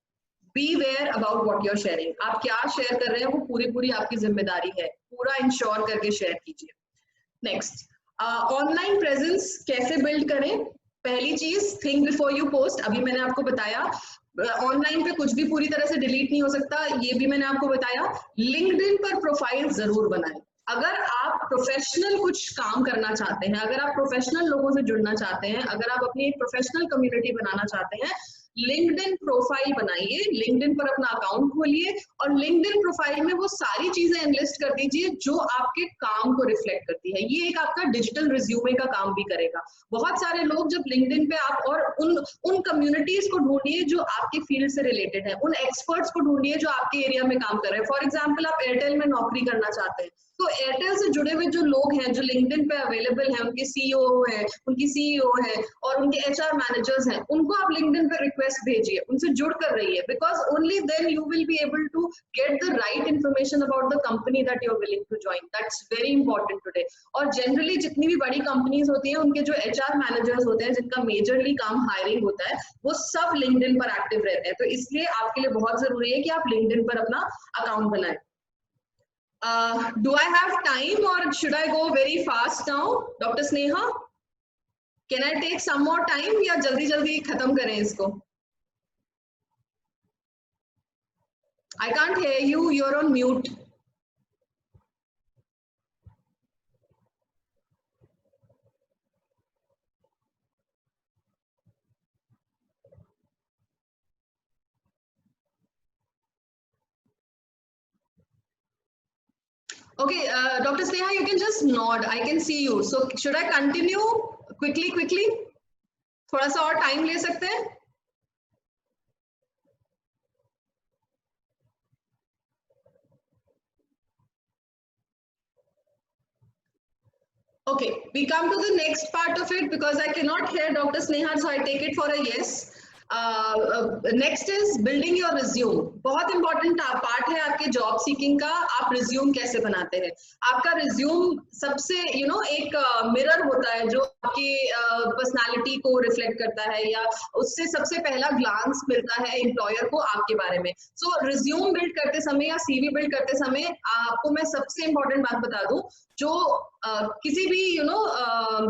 be aware about what you are sharing. आप क्या शेयर कर रहे हैं वो पूरी आपकी जिम्मेदारी है, पूरा इंश्योर करके शेयर कीजिए। नेक्स्ट, ऑनलाइन प्रेजेंस कैसे बिल्ड करें? पहली चीज, थिंक बिफोर यू पोस्ट। अभी मैंने आपको बताया ऑनलाइन पे कुछ भी पूरी तरह से डिलीट नहीं हो सकता, ये भी मैंने आपको बताया। लिंक्डइन पर प्रोफाइल जरूर बनाएं। अगर आप प्रोफेशनल कुछ काम करना चाहते हैं, अगर आप प्रोफेशनल लोगों से जुड़ना चाहते हैं, अगर आप अपनी एक प्रोफेशनल कम्युनिटी बनाना चाहते हैं, लिंक्डइन प्रोफाइल बनाइए, लिंक्डइन पर अपना अकाउंट खोलिए, और लिंक्डइन प्रोफाइल में वो सारी चीजें एनलिस्ट कर दीजिए जो आपके काम को रिफ्लेक्ट करती है। ये एक आपका डिजिटल रिज्यूमे का काम भी करेगा। बहुत सारे लोग जब लिंक्डइन पे आप, और उन कम्युनिटीज को ढूंढिए जो आपके फील्ड से रिलेटेड है, उन एक्सपर्ट्स को ढूंढिए जो आपके एरिया में काम कर रहे हैं। फॉर एग्जाम्पल, आप एयरटेल में नौकरी करना चाहते हैं, तो एयरटेल से जुड़े हुए जो लोग हैं जो लिंक्डइन पे अवेलेबल हैं, उनके सीईओ हैं, उनकी सीईओ हैं और उनके एचआर मैनेजर्स हैं, उनको आप लिंक्डइन पे रिक्वेस्ट भेजिए, उनसे जुड़ कर रहिए, because only then you will be able to get the right information about the company that you are willing to join. That's very important today. और जनरली जितनी भी बड़ी कंपनीज होती हैं, उनके जो एचआर मैनेजर्स होते हैं, जिनका मेजरली काम हायरिंग होता है, वो सब लिंक्डइन पर एक्टिव रहते हैं। तो इसलिए आपके लिए बहुत जरूरी है कि आप लिंक्डइन पर अपना अकाउंट बनाएं। Do I have time or should I go very fast now, Dr. Sneha? Can I take some more time या जल्दी जल्दी खत्म करें इसको? I can't hear you. You're on mute. Okay, Dr. Sneha, you can just nod. I can see you. So should I continue quickly? थोड़ा सा और time ले सकते हैं? Okay, we come to the next part of it because I cannot hear Dr. Sneha, so I take it for a yes. Next is building your resume. बहुत important part है आपके job seeking का। आप resume कैसे बनाते हैं? आपका resume सबसे एक मिरर होता है जो आपकी पर्सनालिटी को रिफ्लेक्ट करता है, या उससे सबसे पहला ग्लांस मिलता है एम्प्लॉयर को आपके बारे में। सो रिज्यूम बिल्ड करते समय या सीवी बिल्ड करते समय आपको मैं सबसे इंपॉर्टेंट बात बता दूं जो किसी भी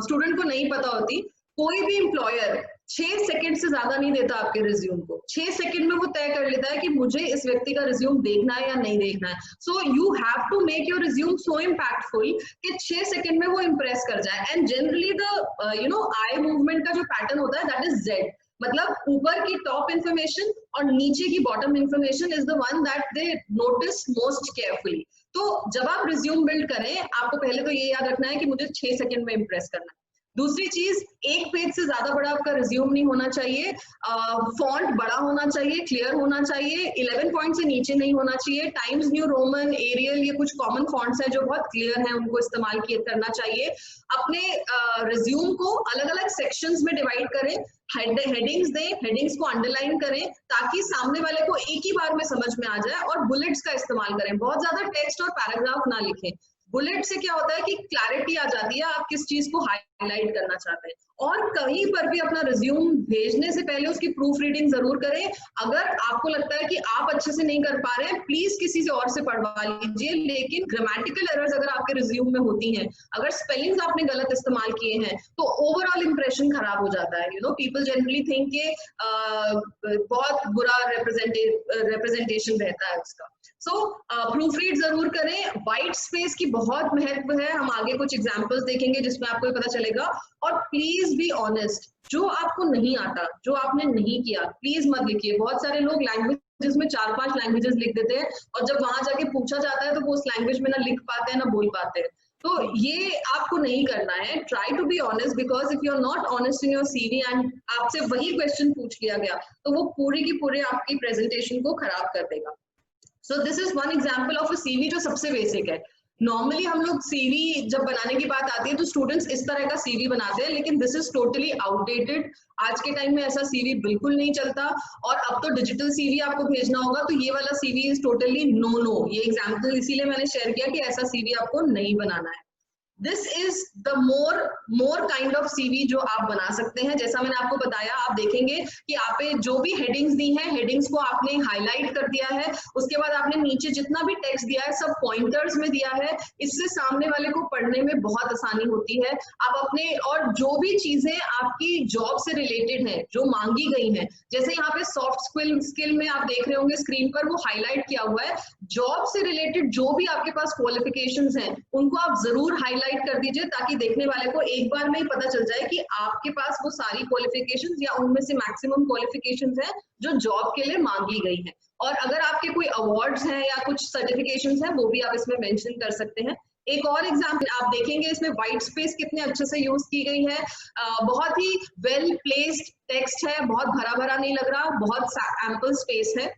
स्टूडेंट को नहीं पता होती। कोई भी एम्प्लॉयर 6 सेकंड से ज्यादा नहीं देता आपके रिज्यूम को। 6 सेकंड में वो तय कर लेता है कि मुझे इस व्यक्ति का रिज्यूम देखना है या नहीं देखना है। So you have to make your resume so impactful कि 6 सेकंड में वो इम्प्रेस कर जाए। And generally the eye movement का जो पैटर्न होता है दैट इज जेड, मतलब ऊपर की टॉप इंफॉर्मेशन और नीचे की bottom information is the one that they notice most carefully. तो जब आप रिज्यूम बिल्ड करें, आपको पहले तो ये याद रखना है कि मुझे 6 सेकंड में इम्प्रेस करना है। दूसरी चीज, एक पेज से ज्यादा बड़ा आपका रिज्यूम नहीं होना चाहिए। फॉन्ट बड़ा होना चाहिए, क्लियर होना चाहिए, 11 पॉइंट से नीचे नहीं होना चाहिए। टाइम्स न्यू रोमन, एरियल, ये कुछ कॉमन फॉन्ट्स हैं जो बहुत क्लियर हैं, उनको इस्तेमाल करना चाहिए। अपने रिज्यूम को अलग अलग सेक्शंस में डिवाइड करें, हेडिंग्स दें, हेडिंग्स को अंडरलाइन करें ताकि सामने वाले को एक ही बार में समझ में आ जाए, और बुलेट्स का इस्तेमाल करें। बहुत ज्यादा टेक्स्ट और पैराग्राफ ना लिखें। बुलेट से क्या होता है कि क्लैरिटी आ जाती है, आप किस चीज को हाईलाइट करना चाहते हैं। और कहीं पर भी अपना रिज्यूम भेजने से पहले उसकी प्रूफ रीडिंग जरूर करें। अगर आपको लगता है कि आप अच्छे से नहीं कर पा रहे हैं, प्लीज किसी से और से पढ़वा लीजिए, लेकिन ग्रामेटिकल एरर्स अगर आपके रिज्यूम में होती हैं, अगर स्पेलिंग्स आपने गलत इस्तेमाल किए हैं, तो ओवरऑल इंप्रेशन खराब हो जाता है। You no, people generally think के बहुत बुरा रिप्रेजेंटेशन रहता है उसका। सो प्रूफ रीड जरूर करें। व्हाइट स्पेस की बहुत महत्व है, हम आगे कुछ एग्जांपल्स देखेंगे जिसमें आपको ये पता चलेगा। और प्लीज बी ऑनेस्ट, जो आपको नहीं आता, जो आपने नहीं किया, प्लीज मत लिखिए। बहुत सारे लोग लैंग्वेजेस में 4-5 लैंग्वेजेस लिख देते हैं, और जब वहां जाके पूछा जाता है तो वो उस लैंग्वेज में ना लिख पाते हैं ना बोल पाते हैं। तो ये आपको नहीं करना है। Try to be honest, because if you are not honest in your CV and आपसे वही क्वेश्चन पूछ लिया गया, तो वो पूरे की पूरे आपकी प्रेजेंटेशन को खराब कर देगा। So this is one example of a CV जो सबसे बेसिक है। नॉर्मली हम लोग CV जब बनाने की बात आती है तो स्टूडेंट्स इस तरह का CV बनाते हैं, लेकिन दिस इज टोटली आउटडेटेड। आज के टाइम में ऐसा CV बिल्कुल नहीं चलता, और अब तो डिजिटल CV आपको भेजना होगा, तो ये वाला CV इज टोटली नो। ये एग्जाम्पल इसीलिए मैंने शेयर किया कि ऐसा CV आपको नहीं बनाना है। This is the more kind of CV जो आप बना सकते हैं। जैसा मैंने आपको बताया, आप देखेंगे कि आप पे जो भी हेडिंग्स दी हैं, हेडिंग्स को आपने हाईलाइट कर दिया है, उसके बाद आपने नीचे जितना भी टेक्स्ट दिया है सब पॉइंटर्स में दिया है। इससे सामने वाले को पढ़ने में बहुत आसानी होती है। आप अपने, और जो भी चीजें आपकी जॉब से रिलेटेड हैं, जो मांगी गई हैं, जैसे यहाँ पे सॉफ्ट स्किल में आप देख रहे होंगे स्क्रीन पर वो हाईलाइट किया हुआ है। जॉब से रिलेटेड जो भी आपके पास क्वालिफिकेशंस हैं, उनको आप जरूर हाईलाइट कर दीजिए, ताकि देखने वाले को एक बार में ही पता चल जाए कि आपके पास वो सारी क्वालिफिकेशंस या उनमें से मैक्सिमम क्वालिफिकेशंस हैं जो जॉब के लिए मांगी गई हैं। और अगर आपके कोई अवार्ड्स हैं या कुछ सर्टिफिकेशंस हैं, वो भी आप इसमें मेंशन कर सकते हैं। एक और एग्जाम्पल आप देखेंगे, इसमें व्हाइट स्पेस कितने अच्छे से यूज की गई है। बहुत ही वेल प्लेस्ड टेक्स्ट है, बहुत भरा भरा नहीं लग रहा, बहुत एम्पल स्पेस है।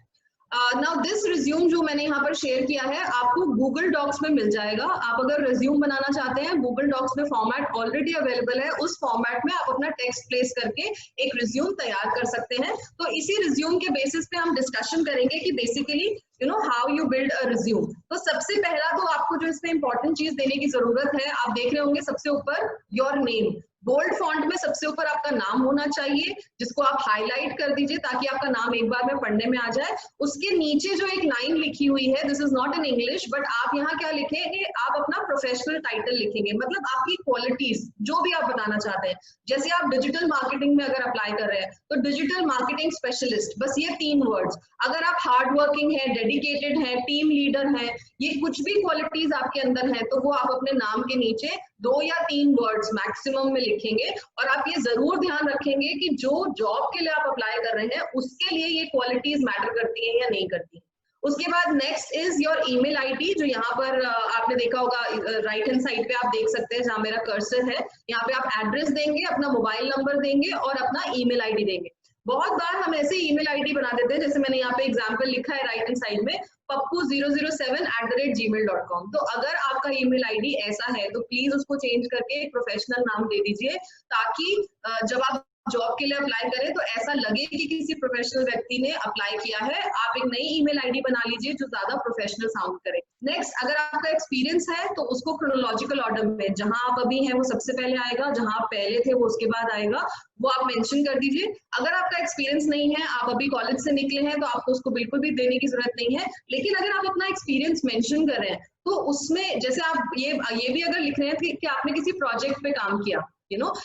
नाउ दिस रिज्यूम जो मैंने यहाँ पर शेयर किया है, आपको गूगल डॉक्स में मिल जाएगा। आप अगर रिज्यूम बनाना चाहते हैं, गूगल डॉक्स में फॉर्मेट ऑलरेडी अवेलेबल है, उस फॉर्मेट में आप अपना टेक्स्ट प्लेस करके एक रिज्यूम तैयार कर सकते हैं। तो इसी रिज्यूम के बेसिस पे हम डिस्कशन करेंगे कि basically you know how you build a resume. तो सबसे पहला तो आपको जो इसमें इंपॉर्टेंट चीज देने की जरूरत है, आप देख रहे होंगे सबसे ऊपर योर नेम, बोल्ड फॉन्ट में सबसे ऊपर आपका नाम होना चाहिए, जिसको आप हाईलाइट कर दीजिए ताकि आपका नाम एक बार में पढ़ने में आ जाए। उसके नीचे जो एक लाइन लिखी हुई है, this is not in English, but आप यहाँ क्या लिखेंगे, आप अपना प्रोफेशनल टाइटल लिखेंगे, मतलब आपकी क्वालिटीज जो भी आप बताना चाहते हैं। जैसे आप डिजिटल मार्केटिंग में अगर अप्लाई कर रहे हैं तो डिजिटल मार्केटिंग स्पेशलिस्ट, बस ये 3 वर्ड्स। अगर आप हार्ड वर्किंग है, डेडिकेटेड है, टीम लीडर है, ये कुछ भी क्वालिटीज आपके अंदर है, तो वो आप अपने नाम के नीचे 2 या 3 वर्ड्स मैक्सिमम में लिखेंगे। और आप ये जरूर ध्यान रखेंगे कि जो जॉब के लिए आप अप्लाई कर रहे हैं उसके लिए ये क्वालिटीज मैटर करती हैं या नहीं करती। उसके बाद next is your email ID, जो यहाँ पर आपने देखा होगा राइट हैंड साइड पे आप देख सकते हैं जहाँ मेरा कर्सर है, यहाँ पे आप एड्रेस देंगे, अपना मोबाइल नंबर देंगे और अपना ईमेल आईडी देंगे। बहुत बार हम ऐसे ईमेल आईडी बना देते हैं, जैसे मैंने यहाँ पे एग्जांपल लिखा है राइट हैंड साइड में, pappu007@gmail.com। तो अगर आपका ईमेल आईडी ऐसा है तो प्लीज उसको चेंज करके एक प्रोफेशनल नाम दे दीजिए, ताकि जब आप जॉब के लिए अप्लाई करें तो ऐसा लगे कि किसी प्रोफेशनल व्यक्ति ने अप्लाई किया है। आप एक नई ईमेल आईडी बना लीजिए जो ज्यादा प्रोफेशनल साउंड करे। नेक्स्ट, अगर आपका एक्सपीरियंस है तो उसको क्रोनोलॉजिकल ऑर्डर में, जहां आप अभी हैं वो सबसे पहले आएगा, जहां आप पहले थे वो उसके बाद आएगा, वो आप मेंशन कर दीजिए। अगर आपका एक्सपीरियंस नहीं है, आप अभी कॉलेज से निकले हैं, तो आपको उसको बिल्कुल भी देने की जरूरत नहीं है। लेकिन अगर आप अपना एक्सपीरियंस मेंशन कर रहे हैं तो उसमें जैसे आप ये भी अगर लिख रहे हैं कि आपने किसी प्रोजेक्ट पे काम किया,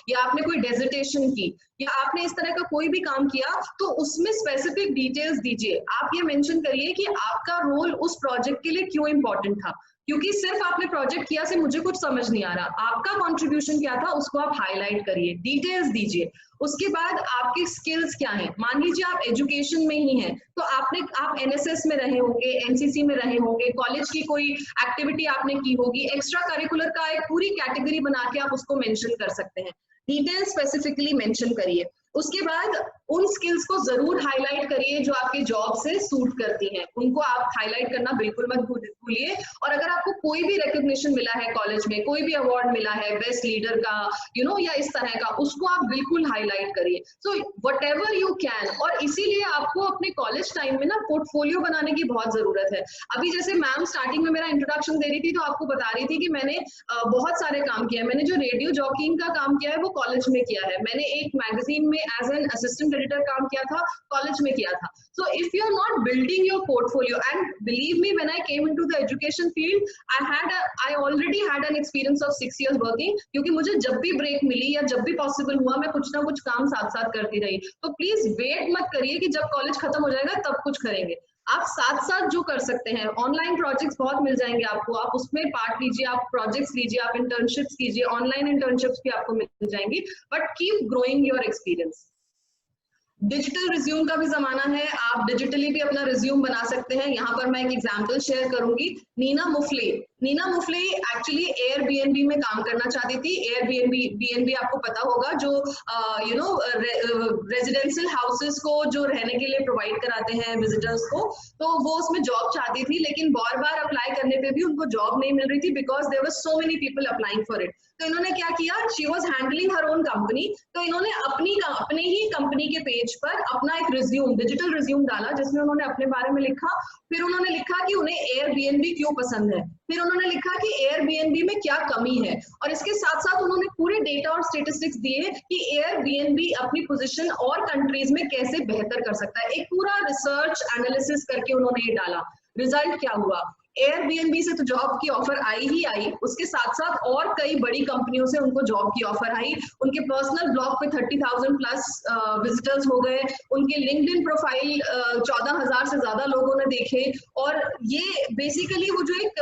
या आपने कोई डेजिटेशन की, या आपने इस तरह का कोई भी काम किया, तो उसमें स्पेसिफिक डिटेल्स दीजिए। आप ये मेंशन करिए कि आपका रोल उस प्रोजेक्ट के लिए क्यों इंपॉर्टेंट था, क्योंकि सिर्फ आपने प्रोजेक्ट किया से मुझे कुछ समझ नहीं आ रहा, आपका कंट्रीब्यूशन क्या था उसको आप हाईलाइट करिए, डिटेल्स दीजिए। उसके बाद आपकी स्किल्स क्या हैं। मान लीजिए आप एजुकेशन में ही हैं, तो आप एनएसएस में रहे होंगे, एनसीसी में रहे होंगे, कॉलेज की कोई एक्टिविटी आपने की होगी, एक्स्ट्रा करिकुलर का एक पूरी कैटेगरी बना के आप उसको मेंशन कर सकते हैं। डिटेल स्पेसिफिकली मेंशन करिए। उसके बाद उन स्किल्स को जरूर हाईलाइट करिए जो आपके जॉब से सूट करती हैं, उनको आप हाईलाइट करना बिल्कुल मत भूलिए। और अगर आपको कोई भी रिकॉग्निशन मिला है कॉलेज में, कोई भी अवार्ड मिला है बेस्ट लीडर का या इस तरह का, उसको आप बिल्कुल हाईलाइट करिए। So whatever you can. और इसीलिए आपको अपने कॉलेज टाइम में ना पोर्टफोलियो बनाने की बहुत जरूरत है। अभी जैसे मैम स्टार्टिंग में मेरा इंट्रोडक्शन दे रही थी तो आपको बता रही थी कि मैंने बहुत सारे काम किया है। मैंने जो रेडियो जॉकिंग का काम किया है वो कॉलेज में किया है। मैंने एक मैगजीन में एज एन असिस्टेंट एडिटर काम किया था, कॉलेज में किया था। So if you are not building your portfolio, and believe me when I came into the education field I already had an experience of 6 years working, क्योंकि मुझे जब भी ब्रेक मिली या जब भी पॉसिबल हुआ मैं कुछ ना कुछ काम साथ साथ करती रही। तो प्लीज वेट मत करिए कि जब कॉलेज खत्म हो जाएगा तब कुछ करेंगे। आप साथ साथ जो कर सकते हैं, ऑनलाइन प्रोजेक्ट्स बहुत मिल जाएंगे आपको, आप उसमें पार्ट लीजिए, आप प्रोजेक्ट्स लीजिए, आप इंटर्नशिप्स कीजिए, ऑनलाइन इंटर्नशिप्स भी आपको मिल जाएंगी, but keep growing your experience. Digital resume का भी जमाना है, आप डिजिटली भी अपना रिज्यूम बना सकते हैं। यहाँ पर मैं एक एग्जांपल शेयर करूंगी। नीना मुफले एक्चुअली एयरबीएनबी में काम करना चाहती थी। एयरबीएनबी आपको पता होगा, जो रेजिडेंशियल हाउसेस को जो रहने के लिए प्रोवाइड कराते हैं विजिटर्स को, तो वो उसमें जॉब चाहती थी, लेकिन बार बार अप्लाई करने पे भी उनको जॉब नहीं मिल रही थी because there were so many people applying for it. तो इन्होंने क्या किया, she was handling her own company, तो इन्होंने अपने ही कंपनी के पेज पर अपना एक रिज्यूम, डिजिटल रिज्यूम डाला जिसमें उन्होंने अपने बारे में लिखा। फिर उन्होंने लिखा कि उन्हें एयरबीएनबी क्यों पसंद है, फिर उन्होंने लिखा कि एयरबीएनबी में क्या कमी है, और इसके साथ साथ उन्होंने पूरे डेटा और स्टेटिस्टिक्स दिए कि एयरबीएनबी अपनी पोजीशन और कंट्रीज में कैसे बेहतर कर सकता है। एक पूरा रिसर्च एनालिसिस करके उन्होंने ये डाला। रिजल्ट क्या हुआ, एयरबीएनबी से तो जॉब की ऑफर आई ही आई, उसके साथ साथ और कई बड़ी कंपनियों से उनको जॉब की ऑफर आई। उनके पर्सनल ब्लॉग पे 30,000 प्लस विजिटर्स हो गए, उनके लिंक्डइन प्रोफाइल 14,000 से ज्यादा लोगों ने देखे। और ये बेसिकली वो जो एक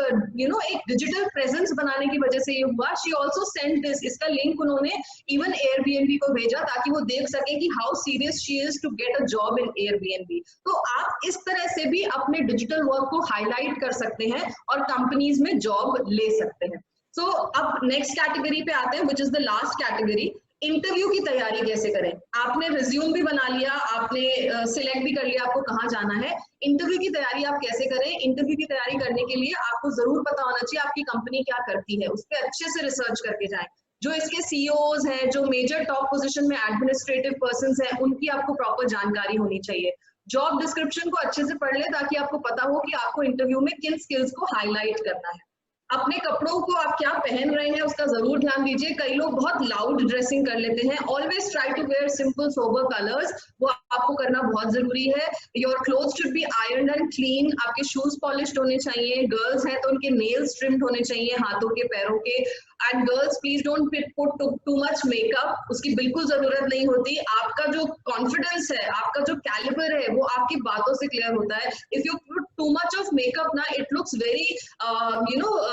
एक डिजिटल प्रेजेंस बनाने की वजह से ये हुआ। शी ऑल्सो सेंड दिस, इसका लिंक उन्होंने इवन एयरबीएनबी को भेजा ताकि वो देख सके कि how serious she is to get a job in Airbnb. तो आप इस तरह से भी अपने डिजिटल वर्क को हाईलाइट कर सकते हैं और कंपनीज में जॉब ले सकते हैं। सो अब नेक्स्ट कैटेगरी पे आते हैं, which is the last category, interview की तैयारी कैसे करें। आपने रिज्यूम भी बना लिया, आपने सिलेक्ट भी कर लिया आपको कहाँ जाना है, इंटरव्यू की तैयारी आप कैसे करें। इंटरव्यू की तैयारी करने के लिए आपको जरूर पता होना चाहिए आपकी कंपनी क्या करती है, उस पर अच्छे से रिसर्च करके जाएं। जो इसके सीईओज हैं, जो मेजर टॉप पोजीशन में एडमिनिस्ट्रेटिव पर्संस हैं, उनकी आपको प्रॉपर जानकारी होनी चाहिए। जॉब डिस्क्रिप्शन को अच्छे से पढ़ ले ताकि आपको पता हो कि आपको इंटरव्यू में किन स्किल्स को हाईलाइट करना है। अपने कपड़ों को आप क्या पहन रहे हैं उसका जरूर ध्यान दीजिए। कई लोग बहुत लाउड ड्रेसिंग कर लेते हैं। Always try to wear simple sober colours, वो आपको करना बहुत जरूरी है। Your clothes should be iron and clean, आपके शूज पॉलिश्ड होने चाहिए। गर्ल्स हैं तो उनके नेल्स ट्रिम्ड होने चाहिए, हाथों के, पैरों के। And girls please don't put too much makeup, उसकी बिल्कुल जरूरत नहीं होती। आपका जो कॉन्फिडेंस है, आपका जो कैलिबर है, वो आपकी बातों से क्लियर होता है। If you put too much of makeup ना, इट लुक्स वेरी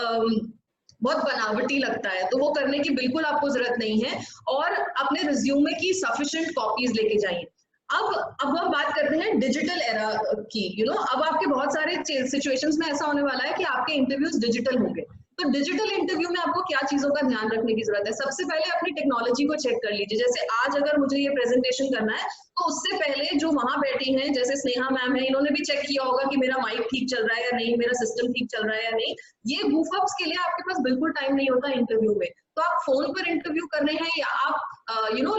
बहुत बनावटी लगता है, तो वो करने की बिल्कुल आपको जरूरत नहीं है। और अपने रिज्यूमे की सफिशिएंट कॉपीज लेके जाइए। अब हम बात करते हैं डिजिटल एरा की। अब आपके बहुत सारे सिचुएशंस में ऐसा होने वाला है कि आपके इंटरव्यूज डिजिटल होंगे। तो डिजिटल इंटरव्यू में आपको क्या चीजों का ध्यान रखने की जरूरत है। सबसे पहले अपनी टेक्नोलॉजी को चेक कर लीजिए। जैसे आज अगर मुझे ये प्रेजेंटेशन करना है तो उससे पहले जो वहां बैठी हैं, जैसे स्नेहा मैम है, इन्होंने भी चेक किया होगा कि मेरा माइक ठीक चल रहा है या नहीं, मेरा सिस्टम ठीक चल रहा है या नहीं। ये गूफअप्स के लिए आपके पास बिल्कुल टाइम नहीं होता इंटरव्यू में। तो आप फोन पर इंटरव्यू कर रहे हैं या आप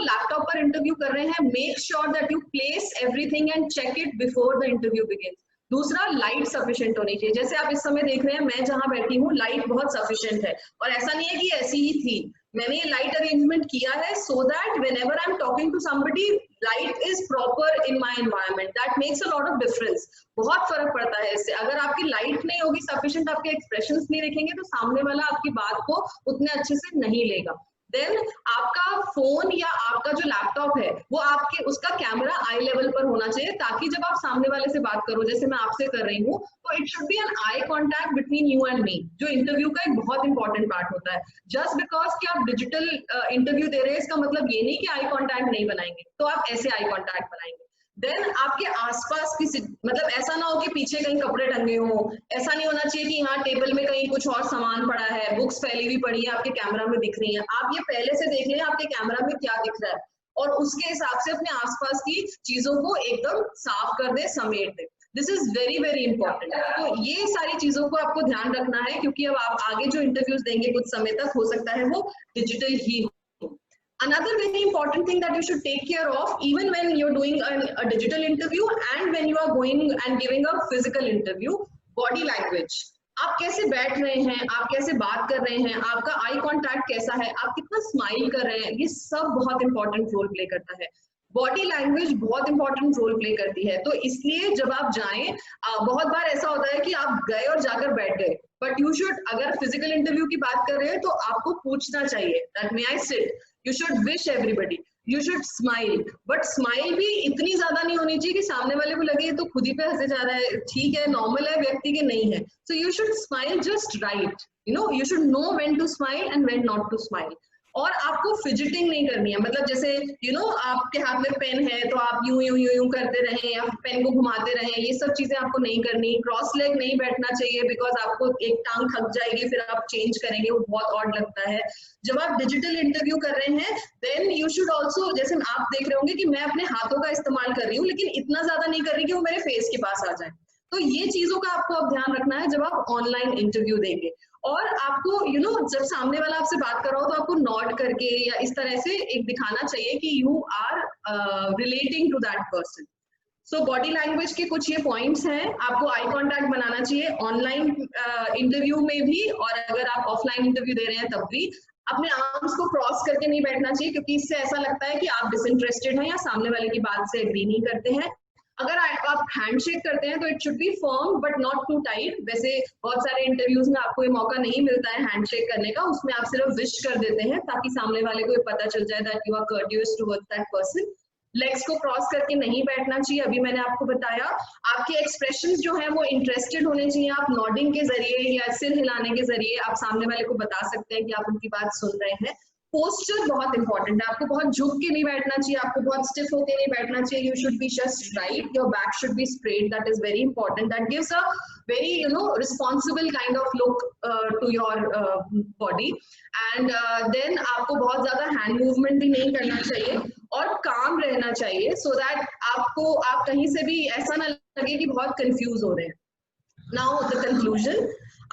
लैपटॉप पर इंटरव्यू कर रहे हैं, make sure that you place everything and check it before the interview begins. दूसरा, लाइट सफिशिएंट होनी चाहिए। जैसे आप इस समय देख रहे हैं, मैं जहां बैठी हूँ लाइट बहुत सफिशिएंट है, और ऐसा नहीं है कि ऐसी ही थी, मैंने ये लाइट अरेंजमेंट किया है so that whenever I am talking to somebody, light is proper in my environment. That makes a lot of difference. बहुत फर्क पड़ता है इससे। अगर आपकी लाइट नहीं होगी सफिशिएंट, आपके एक्सप्रेशंस नहीं दिखेंगे, तो सामने वाला आपकी बात को उतने अच्छे से नहीं लेगा। देन आपका फोन या आपका जो लैपटॉप है वो आपके, उसका कैमरा आई लेवल पर होना चाहिए, ताकि जब आप सामने वाले से बात करो, जैसे मैं आपसे कर रही हूँ, तो it should be an eye contact between you and me, जो इंटरव्यू का एक बहुत इंपॉर्टेंट पार्ट होता है। जस्ट बिकॉज कि आप डिजिटल इंटरव्यू दे रहे हैं, इसका मतलब ये नहीं कि आई कॉन्टैक्ट नहीं बनाएंगे, तो आप ऐसे आई कॉन्टैक्ट बनाएंगे। देन आपके आसपास की, मतलब ऐसा ना हो कि पीछे कहीं कपड़े टंगे हो, ऐसा नहीं होना चाहिए कि यहाँ टेबल में कहीं कुछ और सामान पड़ा है, बुक्स फैली हुई पड़ी है, आपके कैमरा में दिख रही है। आप ये पहले से देख लें आपके कैमरा में क्या दिख रहा है। और उसके हिसाब से अपने आसपास की चीजों को एकदम साफ कर दे, समेट दे। This is very very important. तो ये सारी चीजों को आपको ध्यान रखना है, क्योंकि अब आप आगे जो इंटरव्यूज देंगे कुछ समय तक, हो सकता है वो डिजिटल ही हो। Another very important thing that you should take care of even when you're doing a digital interview and when you are going and giving a physical interview, body language. आप कैसे बैठ रहे हैं, आप कैसे बात कर रहे हैं, आपका आई कांटेक्ट कैसा है, आप कितना स्माइल कर रहे हैं, ये सब बहुत इंपॉर्टेंट रोल प्ले करता है। बॉडी लैंग्वेज बहुत इंपॉर्टेंट रोल प्ले करती है। तो इसलिए जब आप जाएं, बहुत बार ऐसा होता है कि आप गए और जाकर बैठ गए, बट यू शुड, अगर फिजिकल इंटरव्यू की बात कर रहे हैं तो आपको पूछना चाहिए that may I sit, you should wish everybody, you should smile, but smile भी इतनी ज्यादा नहीं होनी चाहिए कि सामने वाले को लगे तो खुद ही पे हंसे जा रहा है, ठीक है नॉर्मल है व्यक्ति के, नहीं है। So you should smile just right, you know, you should know when to smile and when not to smile. और आपको फिजिटिंग नहीं करनी है, मतलब जैसे यू नो आपके हाथ में पेन है तो आप यूं यूं यूं यूं करते रहें या पेन को घुमाते रहें, ये सब चीजें आपको नहीं करनी। क्रॉस लेग नहीं बैठना चाहिए, बिकॉज आपको एक टांग थक जाएगी, फिर आप चेंज करेंगे, वो बहुत ऑड लगता है। जब आप डिजिटल इंटरव्यू कर रहे हैं देन यू शुड ऑल्सो, जैसे आप देख रहे होंगे कि मैं अपने हाथों का इस्तेमाल कर रही हूँ, लेकिन इतना ज्यादा नहीं कर रही कि वो मेरे फेस के पास आ जाए। तो ये चीजों का आपको अब ध्यान रखना है जब आप ऑनलाइन इंटरव्यू देंगे। और आपको यू नो जब सामने वाला आपसे बात कर रहा हो तो आपको नॉड करके या इस तरह से एक दिखाना चाहिए कि you are relating to that person. So body language के कुछ ये पॉइंट्स हैं। आपको आई कांटेक्ट बनाना चाहिए ऑनलाइन इंटरव्यू में भी, और अगर आप ऑफलाइन इंटरव्यू दे रहे हैं तब भी। अपने आर्म्स को क्रॉस करके नहीं बैठना चाहिए, क्योंकि इससे ऐसा लगता है कि आप डिसइंटरेस्टेड हैं या सामने वाले की बात से एग्री नहीं करते हैं। अगर आप हैंडशेक करते हैं तो it should be firm but not too tight. वैसे बहुत सारे इंटरव्यूज में आपको ये मौका नहीं मिलता है हैंडशेक करने का, उसमें आप सिर्फ विश कर देते हैं ताकि सामने वाले को ये पता चल जाए that you are courteous towards that person. Legs को क्रॉस करके नहीं बैठना चाहिए, अभी मैंने आपको बताया। आपके एक्सप्रेशंस जो है वो इंटरेस्टेड होने चाहिए। आप नॉडिंग के जरिए या सिर हिलाने के जरिए आप सामने वाले को बता सकते हैं कि आप उनकी बात सुन रहे हैं। पोस्चर बहुत इंपॉर्टेंट है, आपको बहुत झुक के नहीं बैठना चाहिए, आपको बहुत स्टिफ होके नहीं बैठना चाहिए। You should be just right, your back should be straight, that is very important. That gives a very you know responsible kind of look to your body. And then आपको बहुत ज्यादा हैंड मूवमेंट भी नहीं करना चाहिए और काम रहना चाहिए, सो दैट आप कहीं से भी ऐसा ना लगे कि बहुत कंफ्यूज हो रहे हैं। Now the conclusion,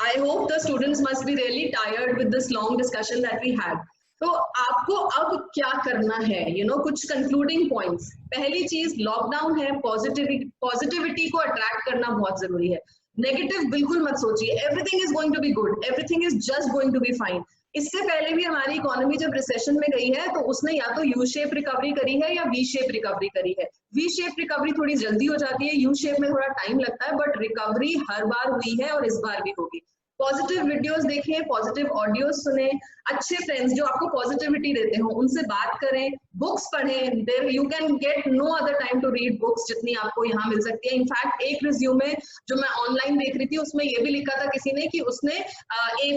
I hope the students must be really tired with this long discussion that we had. तो आपको अब क्या करना है, यू नो कुछ कंक्लूडिंग पॉइंट्स। पहली चीज लॉकडाउन है, पॉजिटिविटी को अट्रैक्ट करना बहुत जरूरी है। नेगेटिव बिल्कुल मत सोचिए, everything is going to be good, everything is just going to be fine. इससे पहले भी हमारी इकोनॉमी जब रिसेशन में गई है तो उसने या तो यू शेप रिकवरी करी है या वी शेप रिकवरी करी है। वी शेप रिकवरी थोड़ी जल्दी हो जाती है, यू शेप में थोड़ा टाइम लगता है, बट रिकवरी हर बार हुई है और इस बार भी होगी। पॉजिटिव वीडियोस देखें, पॉजिटिव ऑडियोज सुने, अच्छे फ्रेंड्स जो आपको पॉजिटिविटी देते हो उनसे बात करें, बुक्स पढ़ें। There you can get no other time to read books जितनी आपको यहाँ मिल सकती है। इनफैक्ट एक रिज्यूमे जो मैं ऑनलाइन देख रही थी उसमें ये भी लिखा था किसी ने कि उसने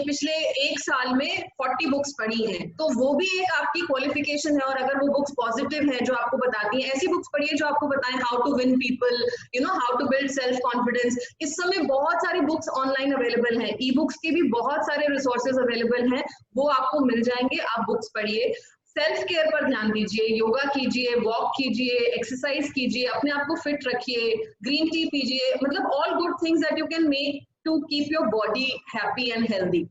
पिछले 1 साल में 40 बुक्स पढ़ी हैं, तो वो भी एक आपकी क्वालिफिकेशन है। और अगर वो बुक्स पॉजिटिव है जो आपको बताती हैं, ऐसी बुक्स पढ़िए जो आपको बताएं how to win people, you know how to build self confidence. इस समय बहुत सारी बुक्स ऑनलाइन अवेलेबल हैं, ई बुक्स के भी बहुत सारे रिसोर्सेज अवेलेबल हैं, वो आपको मिल जाएंगे, आप बुक्स पढ़िए। सेल्फ केयर पर ध्यान दीजिए, योगा कीजिए, वॉक कीजिए, एक्सरसाइज कीजिए, अपने आप को फिट रखिए, ग्रीन टी पीजिए, मतलब all good things that you can make to keep your body happy and healthy.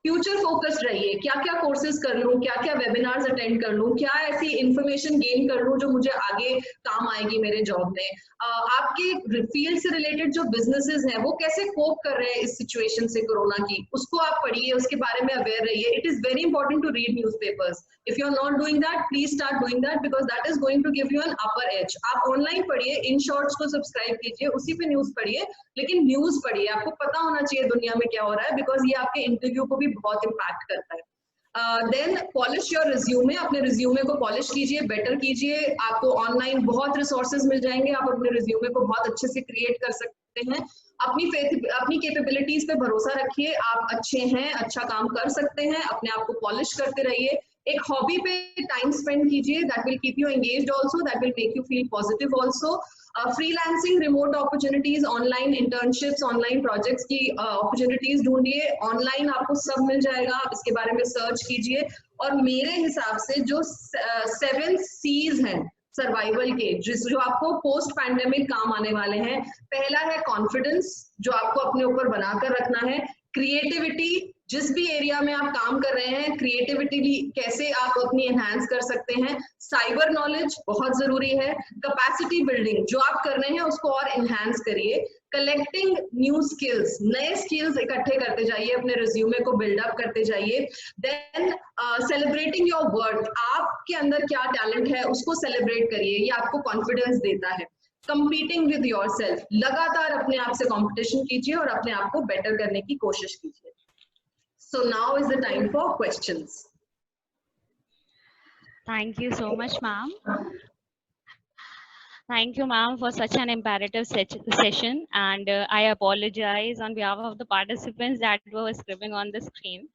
Future focused रहिए, क्या क्या कोर्सेज कर लूं, क्या क्या वेबिनार्स अटेंड कर लूं, क्या ऐसी इंफॉर्मेशन गेन कर लूं जो मुझे आगे काम आएगी मेरे जॉब में। आपके फील्ड से रिलेटेड जो बिजनेसेस हैं वो कैसे कोप कर रहे हैं इस सिचुएशन से, कोरोना की, उसको आप पढ़िए, उसके बारे में अवेयर रहिए। It is very important to read newspapers. If you are not doing that, please start doing that because that is going to give you an upper edge. आप ऑनलाइन पढ़िए, इन शॉर्ट्स को subscribe कीजिए, उसी पे news पढ़िए, लेकिन news पढ़िए, आपको पता होना चाहिए दुनिया में क्या हो रहा है, बिकॉज ये आपके इंटरव्यू को भी बहुत इम्पैक्ट करता है। देन पॉलिश योर रिज्यूमे, अपने रिज्यूमे को पॉलिश कीजिए, बेटर कीजिए। आपको ऑनलाइन बहुत रिसोर्सेज मिल जाएंगे, आप अपने रिज्यूमे को बहुत अच्छे से क्रिएट कर सकते हैं। अपनी कैपेबिलिटीज पे भरोसा रखिए, आप अच्छे हैं, अच्छा काम कर सकते हैं, अपने आप को पॉलिश करते रहिए। एक हॉबी पे टाइम स्पेंड कीजिए, that will keep you engaged also, that will make you feel positive also. Freelancing, remote opportunities, online internships, online projects की अपॉर्चुनिटीज ढूंढिए, ऑनलाइन आपको सब मिल जाएगा, आप इसके बारे में सर्च कीजिए। और मेरे हिसाब से जो 7 C's हैं सर्वाइवल के, जो आपको पोस्ट पैंडेमिक काम आने वाले हैं, पहला है कॉन्फिडेंस, जो आपको अपने ऊपर बनाकर रखना है। क्रिएटिविटी, जिस भी एरिया में आप काम कर रहे हैं, क्रिएटिविटी कैसे आप अपनी एनहांस कर सकते हैं। साइबर नॉलेज बहुत जरूरी है। कैपेसिटी बिल्डिंग, जो आप कर रहे हैं उसको और एनहांस करिए। कलेक्टिंग न्यू स्किल्स, नए स्किल्स इकट्ठे करते जाइए, अपने रिज्यूमे को बिल्डअप करते जाइए। देन सेलिब्रेटिंग योर वर्थ, आपके अंदर क्या टैलेंट है उसको सेलिब्रेट करिए, ये आपको कॉन्फिडेंस देता है। कंपीटिंग विद योरसेल्फ, लगातार अपने आप से कंपटीशन कीजिए और अपने आप को बेटर करने की कोशिश कीजिए। So now is the time for questions. Thank you so much, ma'am. Thank you, ma'am, for such an imperative session. And I apologize on behalf of the participants that were scribbling on the screen.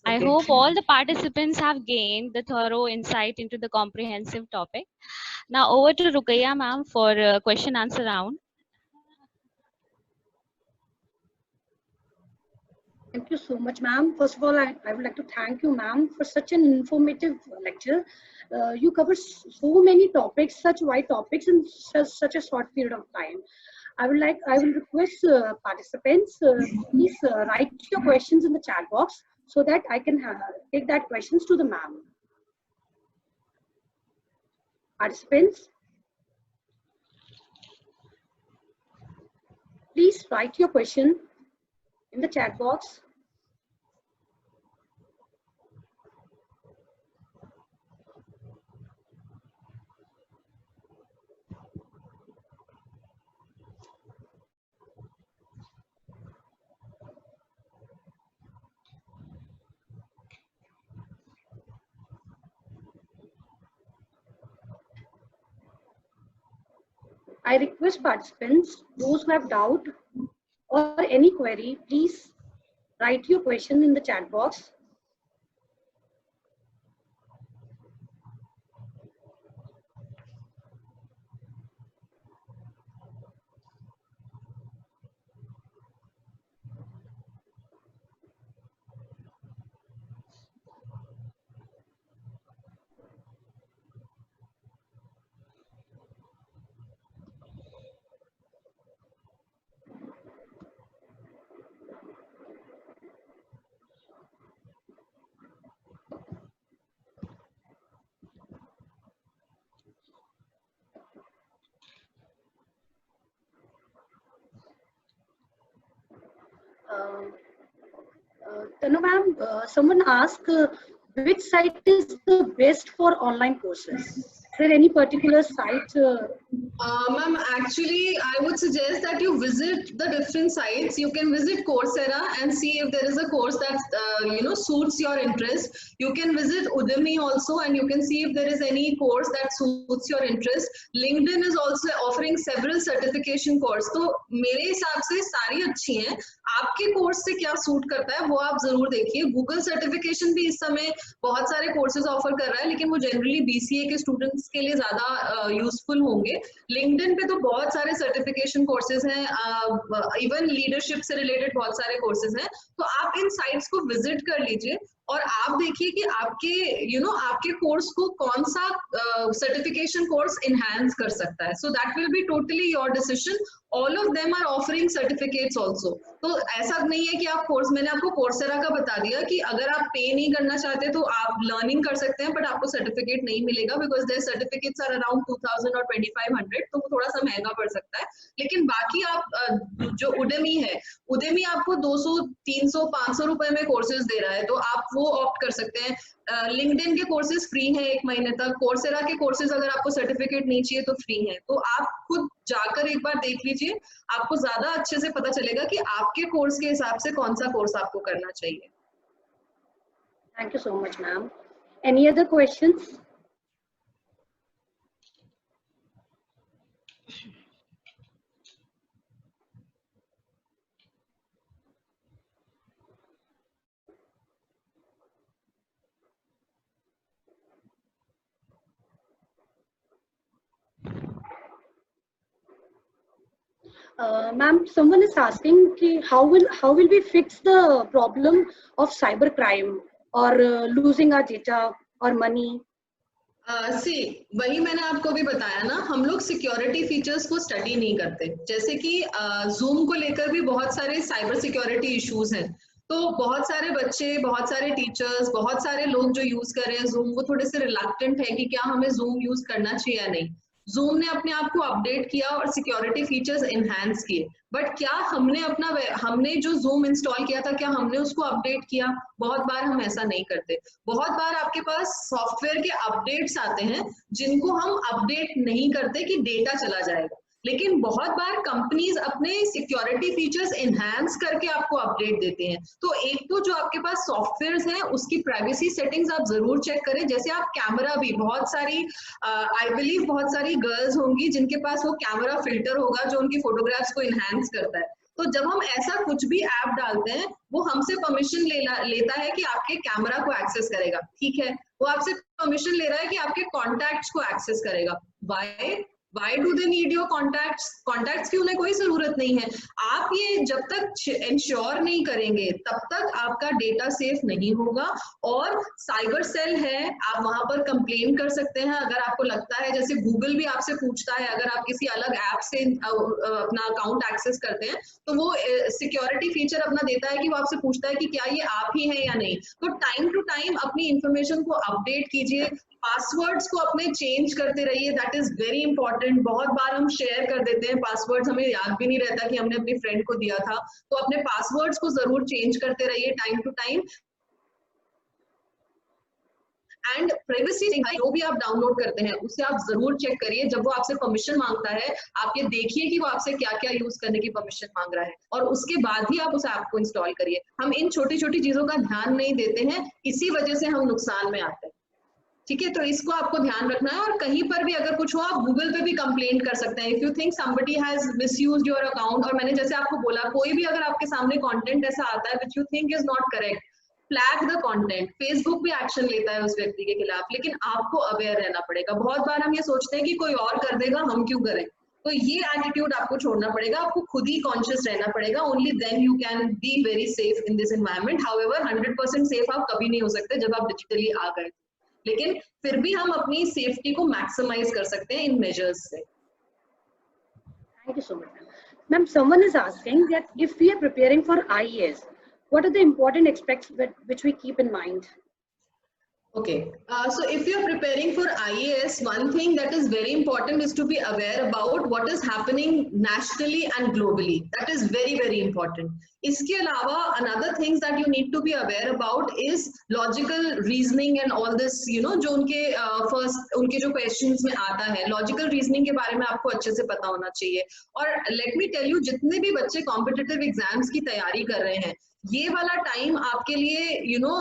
I hope all the participants have gained the thorough insight into the comprehensive topic. Now over to Ruqayya, ma'am, for question answer round. Thank you so much, ma'am. First of all, I would like to thank you, ma'am, for such an informative lecture. You cover so many topics, such wide topics in such a short period of time. I will request participants, please write your questions in the chat box so that I can take that questions to the ma'am. Participants, please write your question in the chat box. I request participants, those who have doubt or any query, please write your question in the chat box. Tanu ma'am, someone asked which site is the best for online courses? Is there any particular site? Ma'am, actually, I would suggest that you visit the different sites. You can visit Coursera and see if there is a course that suits your interest. You can visit Udemy also, and you can see if there is any course that suits your interest. LinkedIn is also offering several certification courses. तो मेरे हिसाब से सारी अच्छी हैं. आपके course से क्या सूट करता है वो आप जरूर देखिए. गूगल सर्टिफिकेशन भी इस समय बहुत सारे कोर्सेज ऑफर कर रहा है, लेकिन वो जनरली BCA के स्टूडेंट्स के लिए ज्यादा यूजफुल होंगे. लिंक्डइन पे तो बहुत सारे सर्टिफिकेशन कोर्सेज हैं, इवन लीडरशिप से रिलेटेड बहुत सारे कोर्सेज हैं. तो आप इन साइट्स को विजिट कर लीजिए और आप देखिए कि आपके आपके कोर्स को कौन सा सर्टिफिकेशन कोर्स इनहैंस कर सकता है. So that will be totally your decision. All of them are offering certificates also. तो ऐसा नहीं है कि आप कोर्स, मैंने आपको कोर्सेरा का बता दिया कि अगर आप पे नहीं करना चाहते तो आप लर्निंग कर सकते हैं, बट आपको सर्टिफिकेट नहीं मिलेगा because their certificates are around 2000 और 2500, तो वो थोड़ा सा महंगा पड़ सकता है. लेकिन बाकी आप जो उडेमी है, उडेमी आपको 200, 300, 500 रुपए में कोर्सेज दे रहा है, तो आप वो ऑप्ट कर सकते हैं. लिंक्डइन के कोर्सेज फ्री हैं 1 महीने तक. कोर्सेरा के कोर्सेज अगर आपको सर्टिफिकेट नहीं चाहिए तो फ्री हैं. तो आप खुद जाकर एक बार देख लीजिए, आपको ज्यादा अच्छे से पता चलेगा कि आपके कोर्स के हिसाब से कौन सा कोर्स आपको करना चाहिए. Thank you so much, ma'am. Any other questions? Ma'am, someone is asking how will we fix the problem of cyber crime or losing our data or money? वही मैंने आपको भी बताया ना, हम लोग सिक्योरिटी फीचर्स को स्टडी नहीं करते। जैसे कि जूम को लेकर भी बहुत सारे साइबर सिक्योरिटी इश्यूज हैं, तो बहुत सारे बच्चे, बहुत सारे टीचर्स, बहुत सारे लोग जो यूज कर रहे हैं जूम, वो थोड़े से रिलक्टेंट है कि क्या हमें जूम यूज करना चाहिए या नहीं। जूम ने अपने आप को अपडेट किया और सिक्योरिटी फीचर्स एनहांस किए, बट क्या हमने जो जूम इंस्टॉल किया था, क्या हमने उसको अपडेट किया? बहुत बार हम ऐसा नहीं करते। बहुत बार आपके पास सॉफ्टवेयर के अपडेट्स आते हैं जिनको हम अपडेट नहीं करते कि डेटा चला जाएगा, लेकिन बहुत बार कंपनीज अपने सिक्योरिटी फीचर्स एनहांस करके आपको अपडेट देते हैं। तो एक तो जो आपके पास सॉफ्टवेयर्स हैं उसकी प्राइवेसी सेटिंग्स आप जरूर चेक करें। जैसे आप कैमरा भी, बहुत सारी आई बिलीव बहुत सारी गर्ल्स होंगी जिनके पास वो कैमरा फिल्टर होगा जो उनकी फोटोग्राफ्स को एनहांस करता है। तो जब हम ऐसा कुछ भी ऐप डालते हैं, वो हमसे परमिशन लेता है कि आपके कैमरा को एक्सेस करेगा, ठीक है। वो आपसे परमिशन ले रहा है कि आपके कॉन्टैक्ट्स को एक्सेस करेगा। Why do they need your contacts? Contacts की उन्हें कोई जरूरत नहीं है। आप ये जब तक इंश्योर नहीं करेंगे तब तक आपका डेटा सेफ नहीं होगा। और साइबर सेल है, आप वहां पर कंप्लेन कर सकते हैं अगर आपको लगता है, जैसे गूगल भी आपसे पूछता है अगर आप किसी अलग ऐप से अपना अकाउंट एक्सेस करते हैं, तो वो सिक्योरिटी फीचर अपना देता है कि वो आपसे पूछता है कि क्या ये आप ही हैं या नहीं। तो टाइम टू टाइम अपनी इंफॉर्मेशन को अपडेट कीजिए, पासवर्ड्स को अपने चेंज करते रहिए, दैट इज वेरी इंपॉर्टेंट। बहुत बार हम शेयर कर देते हैं पासवर्ड्स, हमें याद भी नहीं रहता कि हमने अपनी फ्रेंड को दिया था। तो अपने पासवर्ड्स को जरूर चेंज करते रहिए time to time. And privacy जो भी आप डाउनलोड करते हैं उसे आप जरूर चेक करिए। जब वो आपसे परमिशन मांगता है, आप ये देखिए कि वो आपसे क्या क्या यूज करने की परमिशन मांग रहा है, और उसके बाद ही आप उस ऐप को इंस्टॉल करिए। हम इन छोटी छोटी चीजों का ध्यान नहीं देते हैं, इसी वजह से हम नुकसान में आते हैं, ठीक है। तो इसको आपको ध्यान रखना है। और कहीं पर भी अगर कुछ हो, आप गूगल पे भी कंप्लेंट कर सकते हैं if you think somebody has misused your account। और मैंने जैसे आपको बोला, कोई भी अगर आपके सामने कंटेंट ऐसा आता है which you think is not correct, flag the content. Facebook भी एक्शन लेता है उस व्यक्ति के खिलाफ, लेकिन आपको अवेयर रहना पड़ेगा। बहुत बार हम ये सोचते हैं कि कोई और कर देगा, हम क्यों करें। तो ये एटीट्यूड आपको छोड़ना पड़ेगा, आपको खुद ही कॉन्शियस रहना पड़ेगा। Only then you can be very safe in this environment. However 100% safe आप कभी नहीं हो सकते जब आप डिजिटली आ गए, लेकिन फिर भी हम अपनी सेफ्टी को मैक्सिमाइज कर सकते हैं इन मेजर्स से। Thank you so much, ma'am. Ma'am, someone is asking that if we are preparing for IAS, what are the important aspects which we keep in mind? Okay, so if you're preparing for IAS, one thing that is very important is to be aware about what is happening nationally and globally. That is very, very important. इसके अलावा another things that you need to be aware about is logical reasoning and all this, you know, जो उनके first उनके जो questions में आता है, logical reasoning के बारे में आपको अच्छे से पता होना चाहिए। और let me tell you, जितने भी बच्चे competitive exams की तैयारी कर रहे हैं, ये वाला टाइम आपके लिए you know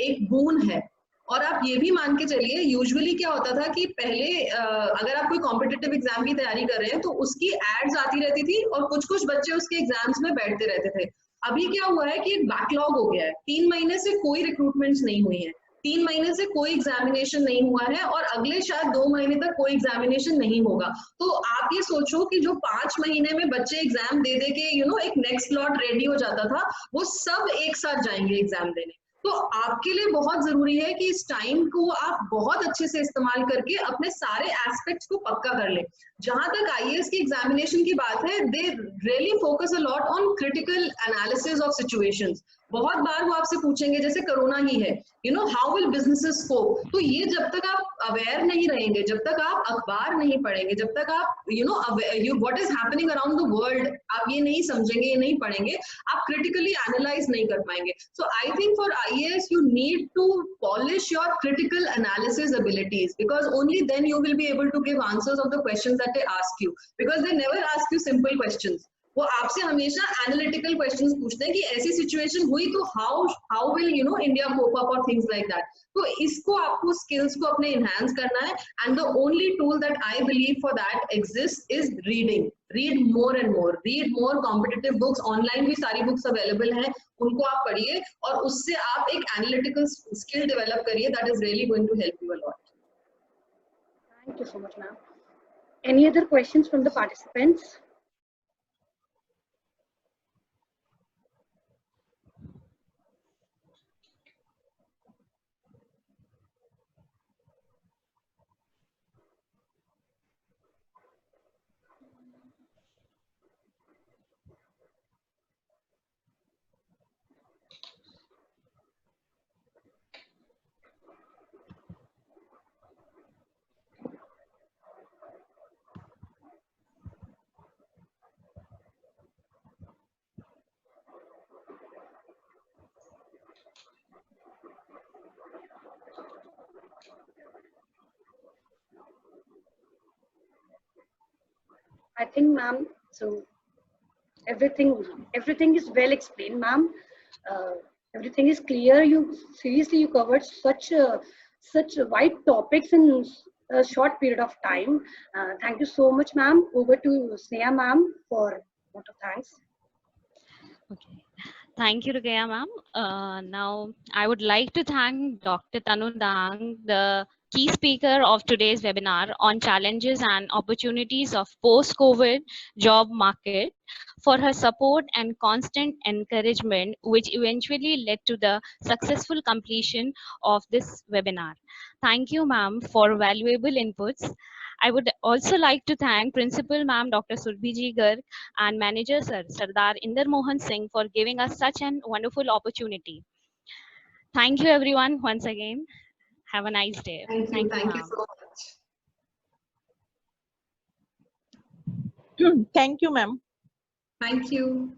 एक बून है। और आप ये भी मान के चलिए, यूजुअली क्या होता था कि पहले अगर आप कोई कॉम्पिटिटिव एग्जाम की तैयारी कर रहे हैं तो उसकी एड्स आती रहती थी और कुछ कुछ बच्चे उसके एग्जाम्स में बैठते रहते थे। अभी क्या हुआ है कि एक बैकलॉग हो गया है, 3 महीने से कोई रिक्रूटमेंट्स नहीं हुई है, 3 महीने से कोई एग्जामिनेशन नहीं हुआ है, और अगले शायद 2 महीने तक कोई एग्जामिनेशन नहीं होगा। तो आप ये सोचो कि जो 5 महीने में बच्चे एग्जाम दे दे के यू नो एक नेक्स्ट स्लॉट रेडी हो जाता था, वो सब एक साथ जाएंगे एग्जाम देने। तो आपके लिए बहुत जरूरी है कि इस टाइम को आप बहुत अच्छे से इस्तेमाल करके अपने सारे एस्पेक्ट्स को पक्का कर लें। जहां तक आईएएस की एग्जामिनेशन की बात है, they really focus a lot on critical analysis of situations. बहुत बार वो आपसे पूछेंगे, जैसे कोरोना ही है, you know how will businesses cope. तो ये जब तक आप अवेयर नहीं रहेंगे, जब तक आप अखबार नहीं पढ़ेंगे, जब तक आप you know what is happening around the world आप ये नहीं समझेंगे, ये नहीं पढ़ेंगे, आप क्रिटिकली एनालाइज नहीं कर पाएंगे। So I think for IAS you need to polish your critical analysis abilities, because only then you will be able to give answers of the questions that they ask you, because they never ask you simple questions. वो आपसे हमेशा analytical questions पूछते हैं कि ऐसी situation हुई तो how will you know India cope up और थिंग्स लाइक दैट। तो इसको आपको स्किल्स को अपने एनहांस करना है, and the only tool that I believe for that exist is reading. Read more and more, read more competitive books, online भी सारी बुक्स अवेलेबल हैं, उनको आप पढ़िए और उससे आप एक एनालिटिकल स्किल डेवलप करिए। That is really going to help you a lot. Thank you so much, ma'am. Any other questions from the participants? I think, ma'am, so everything is well explained, ma'am. Everything is clear. You seriously you covered such wide topics in a short period of time. Thank you so much, ma'am. Over to Sneha, ma'am, for a lot of thanks. Okay. Thank you, Ruqayya ma'am. Now, I would like to thank Dr. Tanu Dang, the key speaker of today's webinar on challenges and opportunities of post-COVID job market, for her support and constant encouragement, which eventually led to the successful completion of this webinar. Thank you, ma'am, for valuable inputs. I would also like to thank Principal Ma'am Dr. Surbhi Garg and Manager Sir Sardar Inder Mohan Singh for giving us such an wonderful opportunity. Thank you everyone once again. Have a nice day. Thank you. Thank you ma'am. so much. Thank you, ma'am. Thank you.